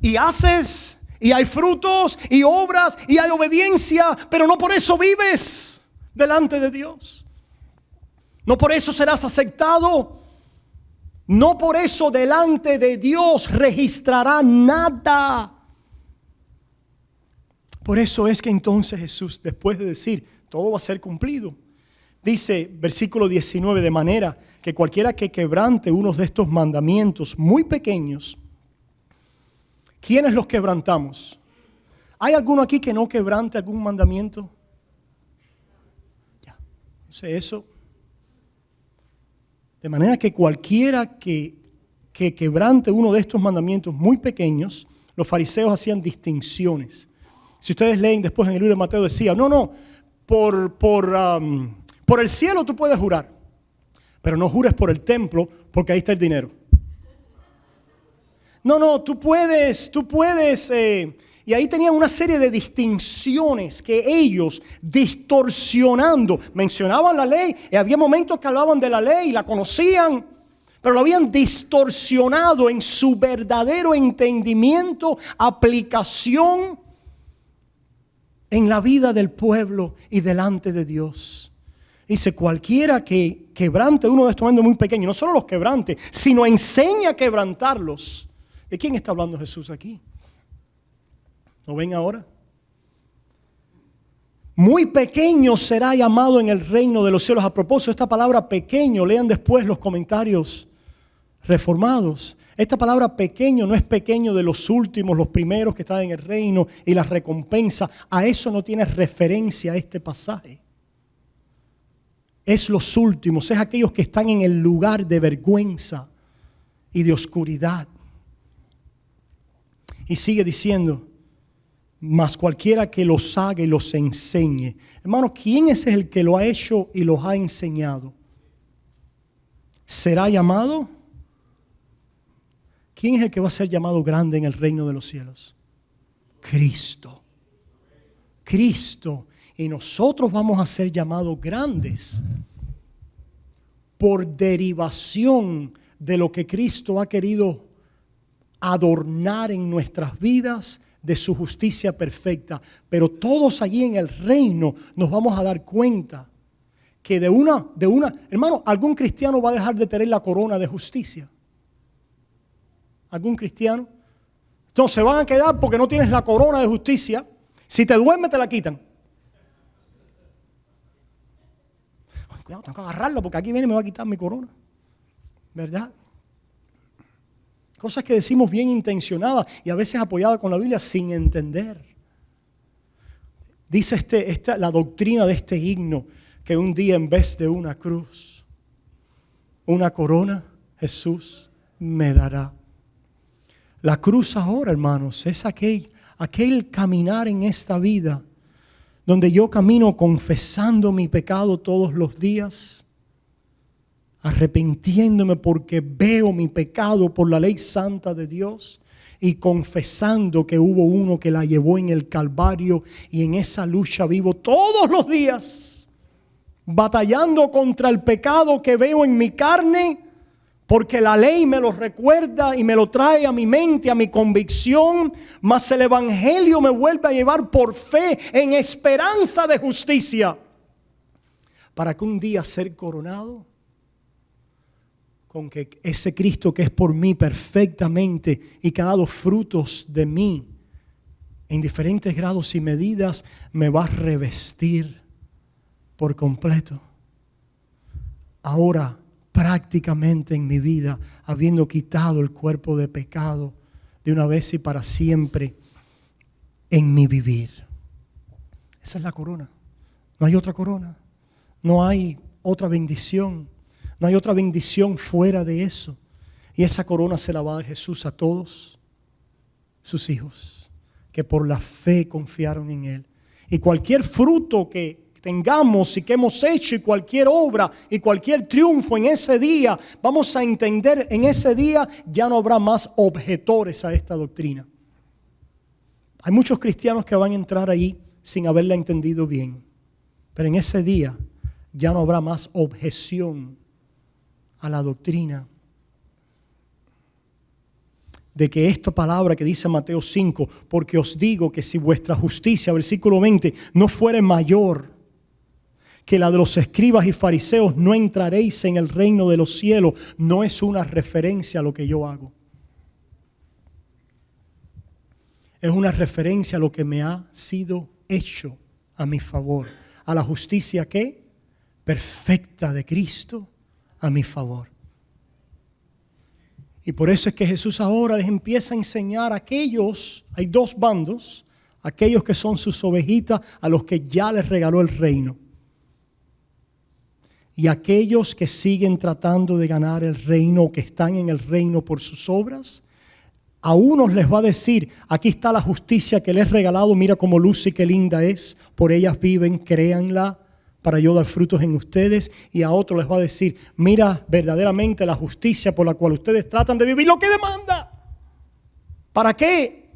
Y haces, y hay frutos, y obras, y hay obediencia, pero no por eso vives delante de Dios. No por eso serás aceptado. No por eso delante de Dios registrará nada. Por eso es que entonces Jesús, después de decir, todo va a ser cumplido, dice, versículo 19, de manera que cualquiera que quebrante uno de estos mandamientos muy pequeños. ¿Quiénes los quebrantamos? ¿Hay alguno aquí que no quebrante algún mandamiento? Ya, no sé eso. De manera que cualquiera que quebrante uno de estos mandamientos muy pequeños, los fariseos hacían distinciones. Si ustedes leen después en el libro de Mateo decía, no, por el cielo tú puedes jurar, pero no jures por el templo porque ahí está el dinero. No, tú puedes, y ahí tenían una serie de distinciones que ellos, distorsionando, mencionaban la ley, y había momentos que hablaban de la ley, la conocían, pero lo habían distorsionado en su verdadero entendimiento, aplicación en la vida del pueblo y delante de Dios. Dice, cualquiera que quebrante uno de estos mandamientos muy pequeños, no solo los quebrante, sino enseña a quebrantarlos. ¿De quién está hablando Jesús aquí? ¿Lo ven ahora? Muy pequeño será llamado en el reino de los cielos. A propósito, esta palabra pequeño, lean después los comentarios reformados. Esta palabra pequeño no es pequeño de los últimos, los primeros que están en el reino y la recompensa. A eso no tiene referencia este pasaje. Es los últimos, es aquellos que están en el lugar de vergüenza y de oscuridad. Y sigue diciendo, mas cualquiera que los haga y los enseñe. Hermano, ¿quién es el que lo ha hecho y los ha enseñado? ¿Será llamado? ¿Quién es el que va a ser llamado grande en el reino de los cielos? Cristo. Cristo. Y nosotros vamos a ser llamados grandes por derivación de lo que Cristo ha querido adornar en nuestras vidas de su justicia perfecta. Pero todos allí en el reino nos vamos a dar cuenta que de una, hermano, algún cristiano va a dejar de tener la corona de justicia. ¿Algún cristiano? Entonces se van a quedar porque no tienes la corona de justicia. Si te duermes te la quitan. Cuidado, tengo que agarrarla porque aquí viene y me va a quitar mi corona. ¿Verdad? Cosas que decimos bien intencionadas y a veces apoyadas con la Biblia sin entender. Dice la doctrina de este himno que un día en vez de una cruz, una corona, Jesús me dará. La cruz ahora, hermanos, es aquel caminar en esta vida donde yo camino confesando mi pecado todos los días, arrepintiéndome porque veo mi pecado por la ley santa de Dios y confesando que hubo uno que la llevó en el Calvario y en esa lucha vivo todos los días, batallando contra el pecado que veo en mi carne Porque la ley me lo recuerda y me lo trae a mi mente, a mi convicción, mas el evangelio me vuelve a llevar por fe en esperanza de justicia, para que un día ser coronado con que ese Cristo que es por mí perfectamente y que ha dado frutos de mí en diferentes grados y medidas, me va a revestir por completo. Ahora, prácticamente en mi vida, habiendo quitado el cuerpo de pecado de una vez y para siempre en mi vivir. Esa es la corona. No hay otra corona. No hay otra bendición. No hay otra bendición fuera de eso. Y esa corona se la va a dar Jesús a todos sus hijos que por la fe confiaron en Él. Y cualquier fruto que tengamos y que hemos hecho y cualquier obra y cualquier triunfo en ese día, vamos a entender en ese día ya no habrá más objetores a esta doctrina. Hay muchos cristianos que van a entrar ahí sin haberla entendido bien, pero en ese día ya no habrá más objeción a la doctrina de que esta palabra que dice Mateo 5, porque os digo que si vuestra justicia, versículo 20, no fuere mayor que la de los escribas y fariseos, no entraréis en el reino de los cielos, no es una referencia a lo que yo hago. Es una referencia a lo que me ha sido hecho a mi favor, a la justicia que perfecta de Cristo a mi favor. Y por eso es que Jesús ahora les empieza a enseñar a aquellos, hay dos bandos, aquellos que son sus ovejitas, a los que ya les regaló el reino. Y aquellos que siguen tratando de ganar el reino, que están en el reino por sus obras, a unos les va a decir, aquí está la justicia que les he regalado, mira cómo luce y qué linda es, por ellas viven, créanla, para yo dar frutos en ustedes. Y a otros les va a decir, mira verdaderamente la justicia por la cual ustedes tratan de vivir lo que demanda. ¿Para qué?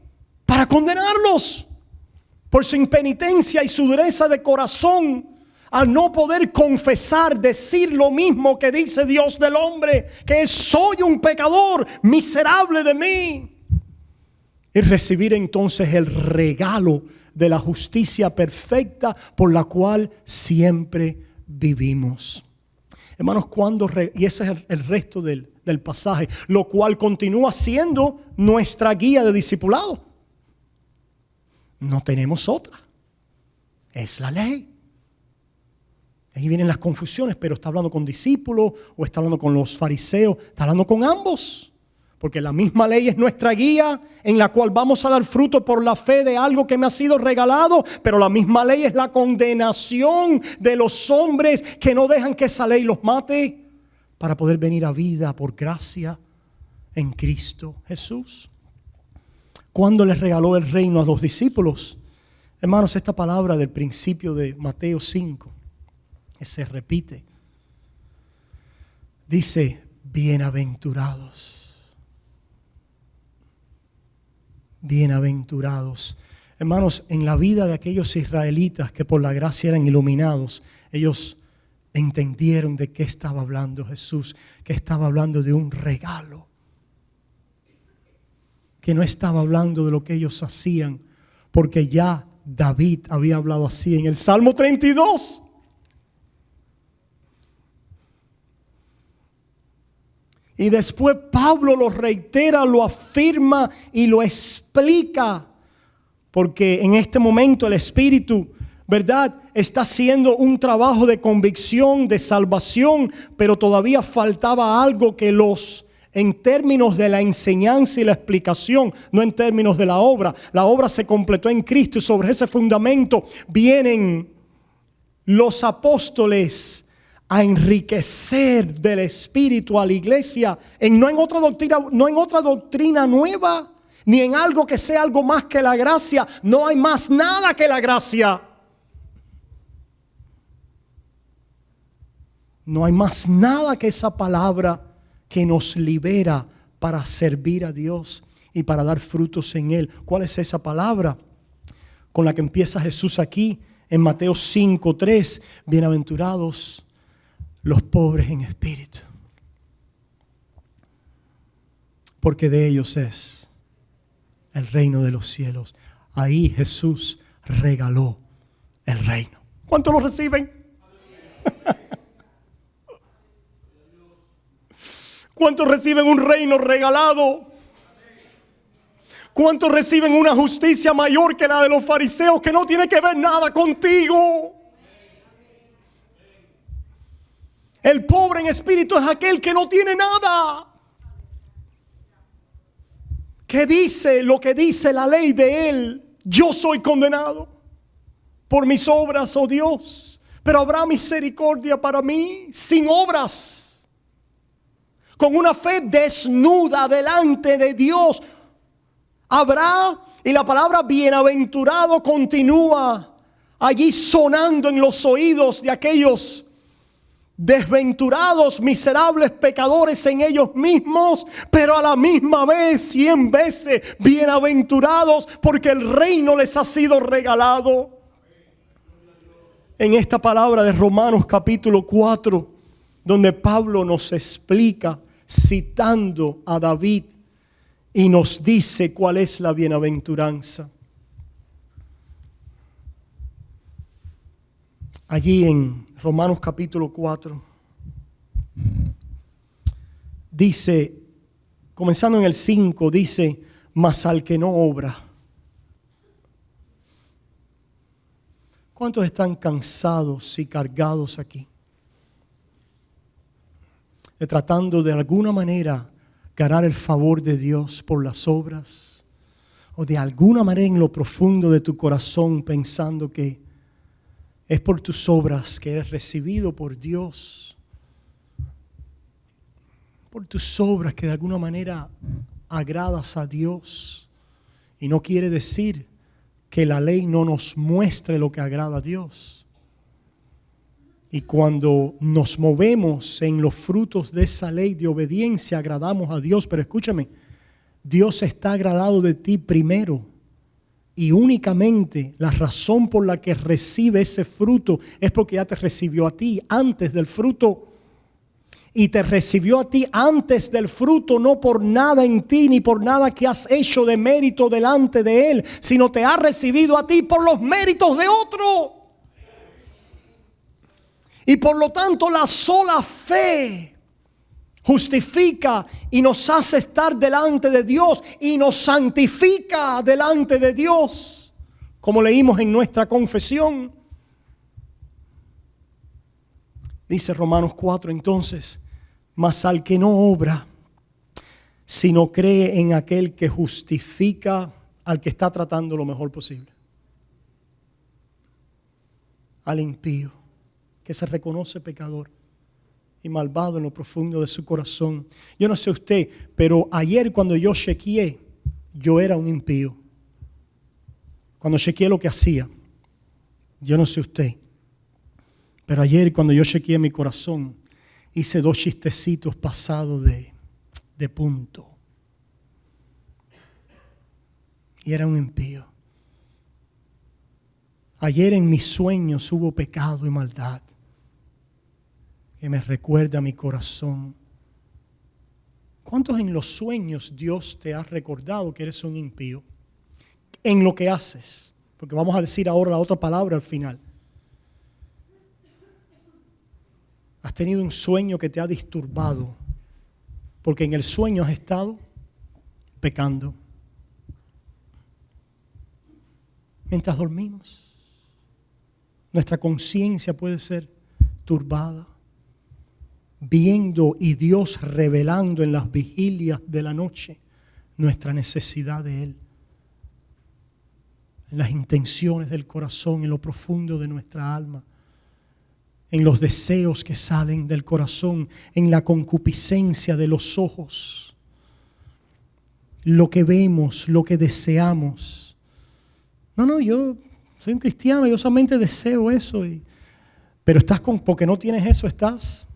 Para condenarlos por su impenitencia y su dureza de corazón, al no poder confesar, decir lo mismo que dice Dios del hombre, que soy un pecador, miserable de mí. Y recibir entonces el regalo de la justicia perfecta por la cual siempre vivimos. Hermanos, y ese es el resto del pasaje, lo cual continúa siendo nuestra guía de discipulado. No tenemos otra. Es la ley. Ahí vienen las confusiones, pero está hablando con discípulos o está hablando con los fariseos, está hablando con ambos. Porque la misma ley es nuestra guía en la cual vamos a dar fruto por la fe de algo que me ha sido regalado, pero la misma ley es la condenación de los hombres que no dejan que esa ley los mate para poder venir a vida por gracia en Cristo Jesús. ¿Cuándo les regaló el reino a los discípulos? Hermanos, esta palabra del principio de Mateo 5 que se repite, dice, bienaventurados. Bienaventurados. Hermanos, en la vida de aquellos israelitas que por la gracia eran iluminados, ellos entendieron de qué estaba hablando Jesús, que estaba hablando de un regalo, que no estaba hablando de lo que ellos hacían, porque ya David había hablado así en el Salmo 32. Y después Pablo lo reitera, lo afirma y lo explica. Porque en este momento el Espíritu, ¿verdad?, está haciendo un trabajo de convicción, de salvación. Pero todavía faltaba algo que en términos de la enseñanza y la explicación, no en términos de la obra. La obra se completó en Cristo y sobre ese fundamento vienen los apóstoles a enriquecer del Espíritu a la iglesia, no en otra doctrina nueva, ni en algo que sea algo más que la gracia. No hay más nada que la gracia. No hay más nada que esa palabra que nos libera para servir a Dios y para dar frutos en Él. ¿Cuál es esa palabra con la que empieza Jesús aquí en Mateo 5:3? Bienaventurados los pobres en espíritu. porque de ellos es el reino de los cielos. Ahí Jesús regaló el reino. ¿Cuántos lo reciben? ¿Cuántos reciben un reino regalado? ¿Cuántos reciben una justicia mayor que la de los fariseos que no tiene que ver nada contigo? El pobre en espíritu es aquel que no tiene nada. Que dice lo que dice la ley de él. Yo soy condenado por mis obras, oh Dios, pero habrá misericordia para mí sin obras, con una fe desnuda delante de Dios. Habrá, y la palabra bienaventurado continúa allí sonando en los oídos de aquellos desventurados, miserables pecadores en ellos mismos, pero a la misma vez 100 veces bienaventurados porque el reino les ha sido regalado. En esta palabra de Romanos capítulo 4, donde Pablo nos explica, citando a David, y nos dice cuál es la bienaventuranza. Allí en Romanos capítulo 4 dice, comenzando en el 5, dice: mas al que no obra. ¿Cuántos están cansados y cargados aquí? De tratando de alguna manera ganar el favor de Dios por las obras, o de alguna manera en lo profundo de tu corazón pensando que es por tus obras que eres recibido por Dios, por tus obras que de alguna manera agradas a Dios. Y no quiere decir que la ley no nos muestre lo que agrada a Dios. Y cuando nos movemos en los frutos de esa ley de obediencia, agradamos a Dios. Pero escúchame, Dios está agradado de ti primero. Y únicamente la razón por la que recibe ese fruto es porque ya te recibió a ti antes del fruto. Y te recibió a ti antes del fruto, no por nada en ti, ni por nada que has hecho de mérito delante de Él, sino te ha recibido a ti por los méritos de otro. Y por lo tanto la sola fe justifica y nos hace estar delante de Dios y nos santifica delante de Dios, como leímos en nuestra confesión. Dice Romanos 4 entonces: mas al que no obra, sino cree en aquel que justifica al que está tratando lo mejor posible, al impío, que se reconoce pecador y malvado en lo profundo de su corazón. Yo no sé usted, pero ayer cuando yo chequeé, yo era un impío. Cuando chequeé lo que hacía, yo no sé usted, pero ayer cuando yo chequeé mi corazón, hice 2 chistecitos pasados de punto. Y era un impío. Ayer en mis sueños hubo pecado y maldad que me recuerda a mi corazón. ¿Cuántos en los sueños Dios te ha recordado que eres un impío? En lo que haces. Porque vamos a decir ahora la otra palabra al final. Has tenido un sueño que te ha disturbado. Porque en el sueño has estado pecando. Mientras dormimos, nuestra conciencia puede ser turbada, viendo y Dios revelando en las vigilias de la noche nuestra necesidad de Él, en las intenciones del corazón, en lo profundo de nuestra alma, en los deseos que salen del corazón, en la concupiscencia de los ojos, lo que vemos, lo que deseamos. No, yo soy un cristiano, yo solamente deseo eso. Pero estás porque no tienes eso, estás.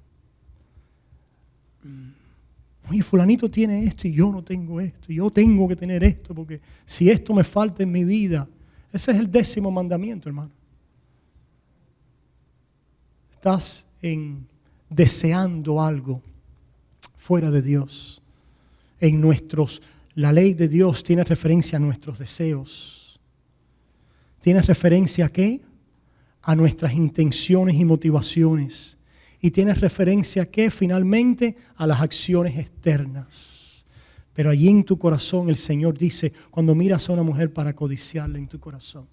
Oye, fulanito tiene esto y yo no tengo esto. Y yo tengo que tener esto porque si esto me falta en mi vida. Ese es el 10º mandamiento, hermano. Estás deseando algo fuera de Dios. la ley de Dios tiene referencia a nuestros deseos. ¿Tiene referencia a qué? A nuestras intenciones y motivaciones. Y tiene referencia a qué? Finalmente a las acciones externas. Pero allí en tu corazón el Señor dice, cuando miras a una mujer para codiciarla en tu corazón,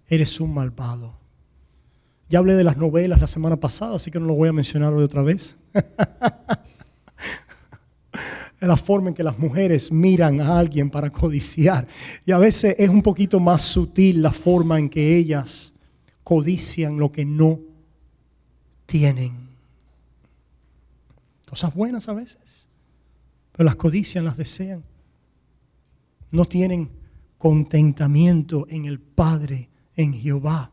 eres un malvado. Ya hablé de las novelas la semana pasada, así que no lo voy a mencionar hoy otra vez. La forma en que las mujeres miran a alguien para codiciar. Y a veces es un poquito más sutil la forma en que ellas codician lo que no tienen. Cosas buenas a veces, pero las codician, las desean. No tienen contentamiento en el Padre, en Jehová.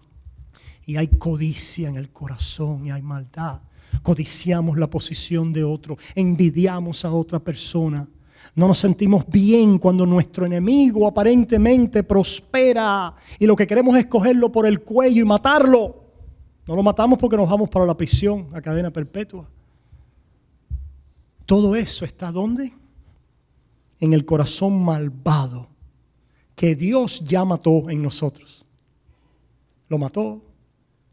Y hay codicia en el corazón y hay maldad. Codiciamos la posición de otro, envidiamos a otra persona. No nos sentimos bien cuando nuestro enemigo aparentemente prospera y lo que queremos es cogerlo por el cuello y matarlo. No lo matamos porque nos vamos para la prisión, a cadena perpetua. Todo eso está ¿dónde? En el corazón malvado que Dios ya mató en nosotros. Lo mató,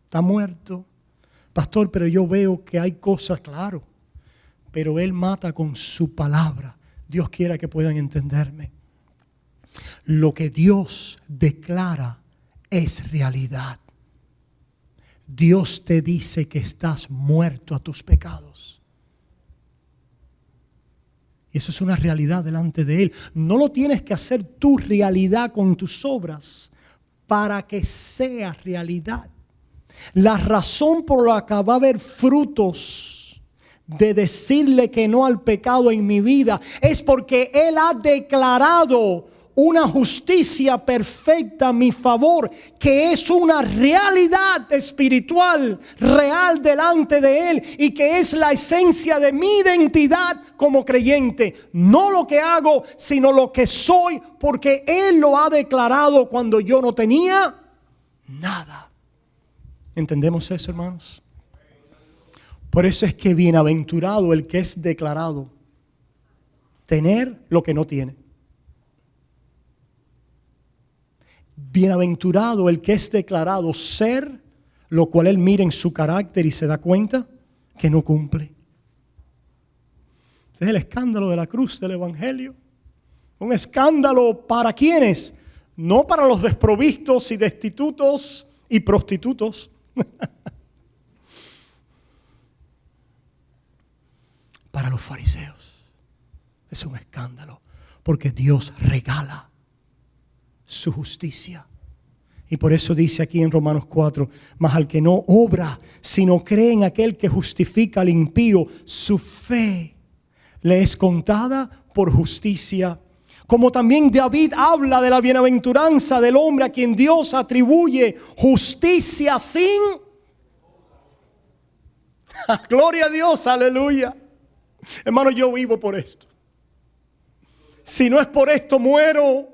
está muerto. Pastor, pero yo veo que hay cosas, claro, pero Él mata con su palabra. Dios quiera que puedan entenderme. Lo que Dios declara es realidad. Dios te dice que estás muerto a tus pecados. Y eso es una realidad delante de Él. No lo tienes que hacer tu realidad con tus obras para que sea realidad. La razón por la que va a haber frutos de decirle que no al pecado en mi vida es porque Él ha declarado una justicia perfecta a mi favor, que es una realidad espiritual real delante de Él y que es la esencia de mi identidad como creyente. No lo que hago, sino lo que soy, porque Él lo ha declarado cuando yo no tenía nada. ¿Entendemos eso, hermanos? Por eso es que bienaventurado el que es declarado tener lo que no tiene. Bienaventurado el que es declarado ser lo cual él mira en su carácter y se da cuenta que no cumple. Este es el escándalo de la cruz del Evangelio. Un escándalo para ¿quiénes? No para los desprovistos y destitutos y prostitutos. Para los fariseos es un escándalo porque Dios regala su justicia. Y por eso dice aquí en Romanos 4, mas al que no obra, sino cree en aquel que justifica al impío, su fe le es contada por justicia. Como también David habla de la bienaventuranza del hombre a quien Dios atribuye justicia sin... Gloria a Dios, aleluya. Hermano, yo vivo por esto. Si no es por esto, muero.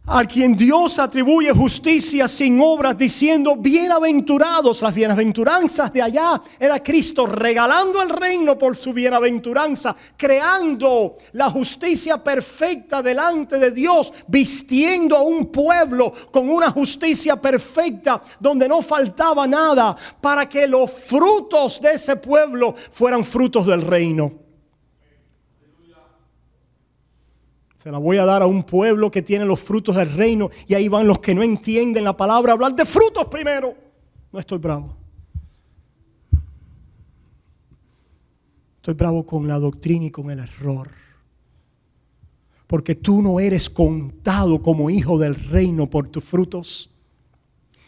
Al quien Dios atribuye justicia sin obras, diciendo bienaventurados. Las bienaventuranzas de allá era Cristo regalando el reino por su bienaventuranza, creando la justicia perfecta delante de Dios, vistiendo a un pueblo con una justicia perfecta donde no faltaba nada, para que los frutos de ese pueblo fueran frutos del reino. Se la voy a dar a un pueblo que tiene los frutos del reino, y ahí van los que no entienden la palabra, hablar de frutos primero. No estoy bravo. Estoy bravo con la doctrina y con el error. Porque tú no eres contado como hijo del reino por tus frutos.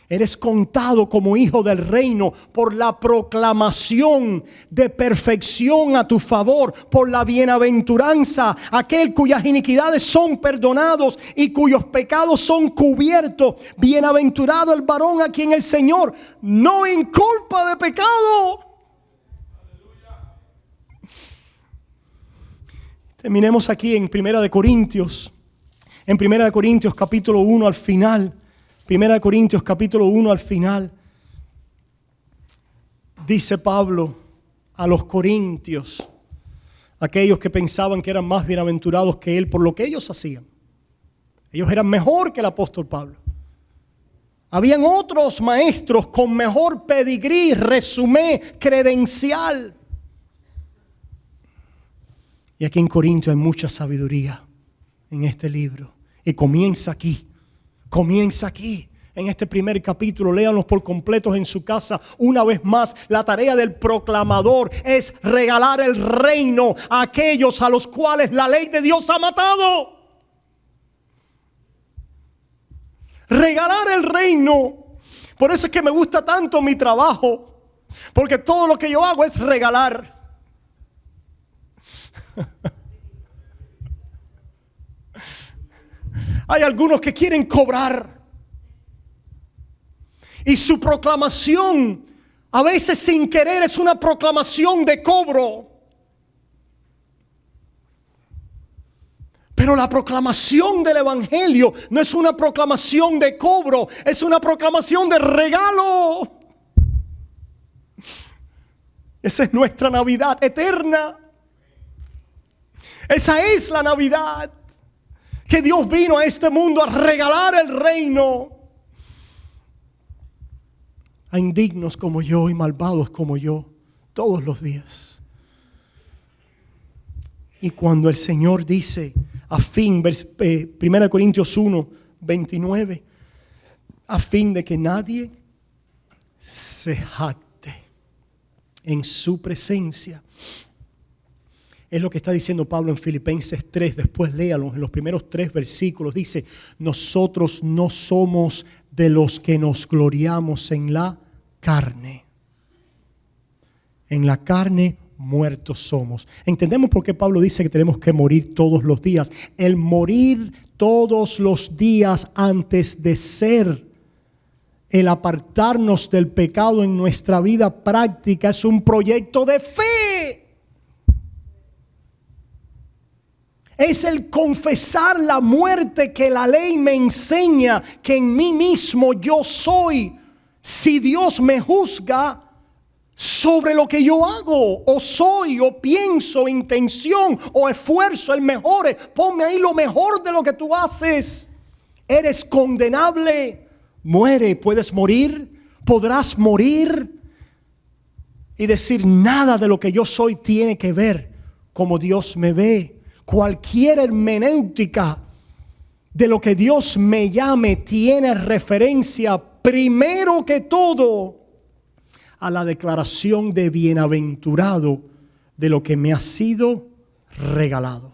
Eres contado como hijo del reino por la proclamación de perfección a tu favor, por la bienaventuranza, aquel cuyas iniquidades son perdonados y cuyos pecados son cubiertos. Bienaventurado el varón a quien el Señor no inculpa de pecado. Terminemos aquí en 1 Corintios. En 1 Corintios capítulo 1 al final. 1 Corintios capítulo 1 al final. Dice Pablo, a los corintios, aquellos que pensaban que eran más bienaventurados que él por lo que ellos hacían. Ellos eran mejor que el apóstol Pablo. Habían otros maestros con mejor pedigrí, resumen, credencial. Y aquí en Corinto hay mucha sabiduría en este libro. Y comienza aquí, en este primer capítulo. Léanlos por completos en su casa. Una vez más, la tarea del proclamador es regalar el reino a aquellos a los cuales la ley de Dios ha matado. Regalar el reino. Por eso es que me gusta tanto mi trabajo, porque todo lo que yo hago es regalar. Hay algunos que quieren cobrar, y su proclamación a veces sin querer es una proclamación de cobro. Pero la proclamación del evangelio no es una proclamación de cobro, es una proclamación de regalo. Esa es nuestra Navidad eterna. Esa es la Navidad, que Dios vino a este mundo a regalar el reino a indignos como yo y malvados como yo todos los días. Y cuando el Señor dice a fin, 1 Corintios 1, 29, a fin de que nadie se jacte en su presencia. Es lo que está diciendo Pablo en Filipenses 3. Después léalo en los primeros 3 versículos. Dice: nosotros no somos de los que nos gloriamos en la carne. En la carne muertos somos. Entendemos por qué Pablo dice que tenemos que morir todos los días. El morir todos los días antes de ser, el apartarnos del pecado en nuestra vida práctica, es un proyecto de fe. Es el confesar la muerte que la ley me enseña que en mí mismo yo soy. Si Dios me juzga sobre lo que yo hago, o soy, o pienso, intención, o esfuerzo, el mejor, ponme ahí lo mejor de lo que tú haces. Eres condenable. Muere, puedes morir, podrás morir y decir: nada de lo que yo soy tiene que ver como Dios me ve. Cualquier hermenéutica de lo que Dios me llame tiene referencia primero que todo a la declaración de bienaventurado de lo que me ha sido regalado.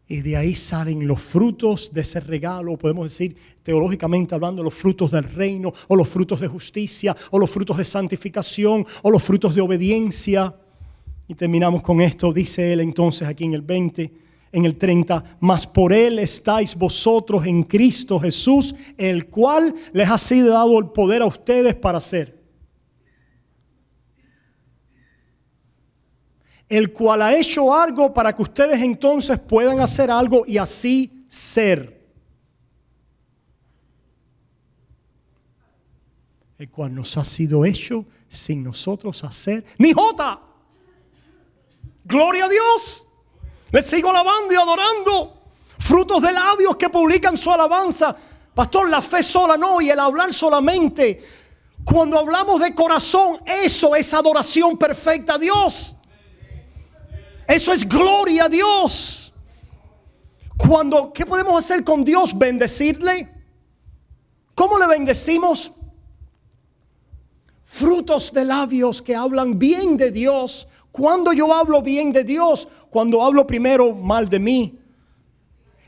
Y de ahí salen los frutos de ese regalo, podemos decir teológicamente hablando, los frutos del reino, o los frutos de justicia, o los frutos de santificación, o los frutos de obediencia. Y terminamos con esto. Dice él entonces aquí en el 20, en el 30: mas por él estáis vosotros en Cristo Jesús, el cual les ha sido dado el poder a ustedes para ser. El cual ha hecho algo para que ustedes entonces puedan hacer algo y así ser. El cual nos ha sido hecho sin nosotros hacer ni jota. Gloria a Dios. Le sigo alabando y adorando. Frutos de labios que publican su alabanza. Pastor, la fe sola no, y el hablar solamente. Cuando hablamos de corazón, eso es adoración perfecta a Dios. Eso es gloria a Dios. ¿Qué podemos hacer con Dios? Bendecirle. ¿Cómo le bendecimos? Frutos de labios que hablan bien de Dios. Cuando yo hablo bien de Dios, cuando hablo primero mal de mí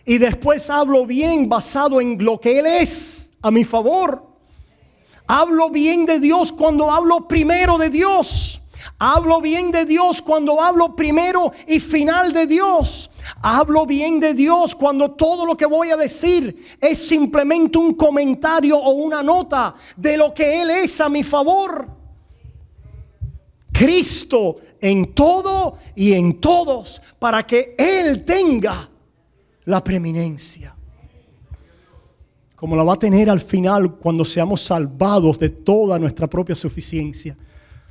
y después hablo bien basado en lo que Él es a mi favor. Hablo bien de Dios cuando hablo primero de Dios. Hablo bien de Dios cuando hablo primero y final de Dios. Hablo bien de Dios cuando todo lo que voy a decir es simplemente un comentario o una nota de lo que Él es a mi favor. Cristo en todo y en todos, para que Él tenga la preeminencia. como la va a tener al final cuando seamos salvados de toda nuestra propia suficiencia.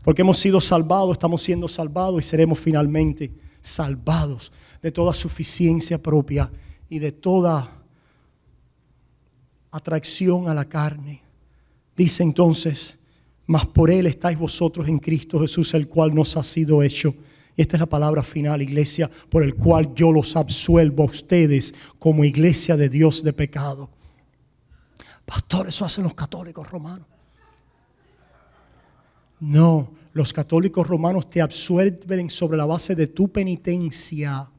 Porque hemos sido salvados, estamos siendo salvados y seremos finalmente salvados de toda suficiencia propia y de toda atracción a la carne. Dice entonces, mas por Él estáis vosotros en Cristo Jesús, el cual nos ha sido hecho. Y esta es la palabra final, iglesia, por el cual yo los absuelvo a ustedes como iglesia de Dios de pecado. Pastor, eso hacen los católicos romanos. No, los católicos romanos te absuelven sobre la base de tu penitencia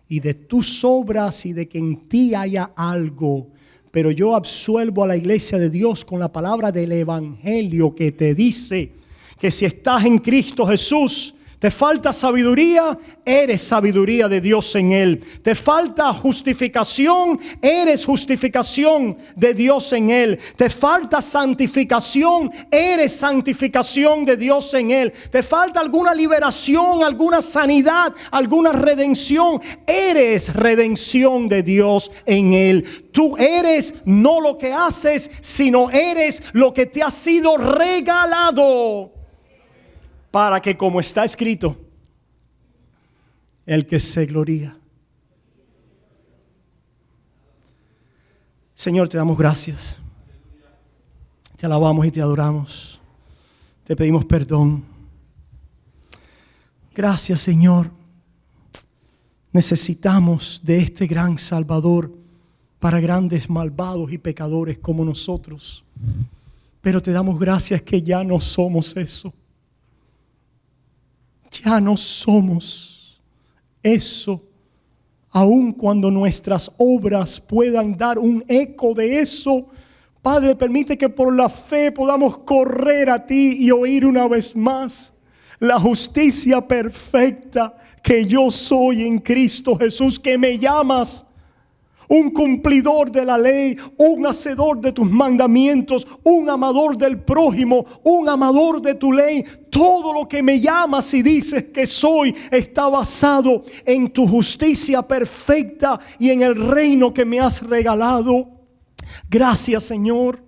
y de tus obras y de que en ti haya algo. Pero yo absuelvo a la iglesia de Dios con la palabra del evangelio que te dice que si estás en Cristo Jesús, te falta sabiduría, eres sabiduría de Dios en Él. Te falta justificación, eres justificación de Dios en Él. Te falta santificación, eres santificación de Dios en Él. Te falta alguna liberación, alguna sanidad, alguna redención, eres redención de Dios en Él. Tú eres no lo que haces, sino eres lo que te ha sido regalado. Para que, como está escrito, el que se gloría. Señor, te damos gracias. Te alabamos y te adoramos. Te pedimos perdón. Gracias, Señor. Necesitamos de este gran Salvador para grandes malvados y pecadores como nosotros. Pero te damos gracias que ya no somos eso. Ya no somos eso, aun cuando nuestras obras puedan dar un eco de eso. Padre, permite que por la fe podamos correr a ti y oír una vez más la justicia perfecta que yo soy en Cristo Jesús, que me llamas un cumplidor de la ley, un hacedor de tus mandamientos, un amador del prójimo, un amador de tu ley. Todo lo que me llamas y dices que soy está basado en tu justicia perfecta y en el reino que me has regalado. Gracias, Señor.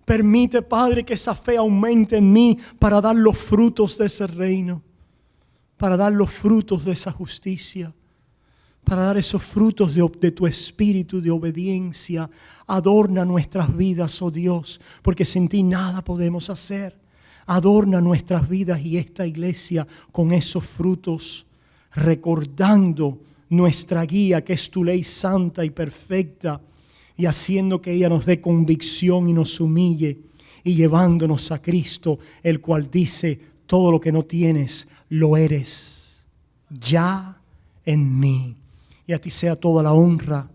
Permite, Padre, que esa fe aumente en mí para dar los frutos de ese reino, para dar los frutos de esa justicia, para dar esos frutos de tu espíritu de obediencia. Adorna nuestras vidas, oh Dios, porque sin ti nada podemos hacer. Adorna nuestras vidas y esta iglesia con esos frutos, recordando nuestra guía, que es tu ley santa y perfecta, y haciendo que ella nos dé convicción y nos humille, y llevándonos a Cristo, el cual dice: todo lo que no tienes, lo eres ya en mí. Y a ti sea toda la honra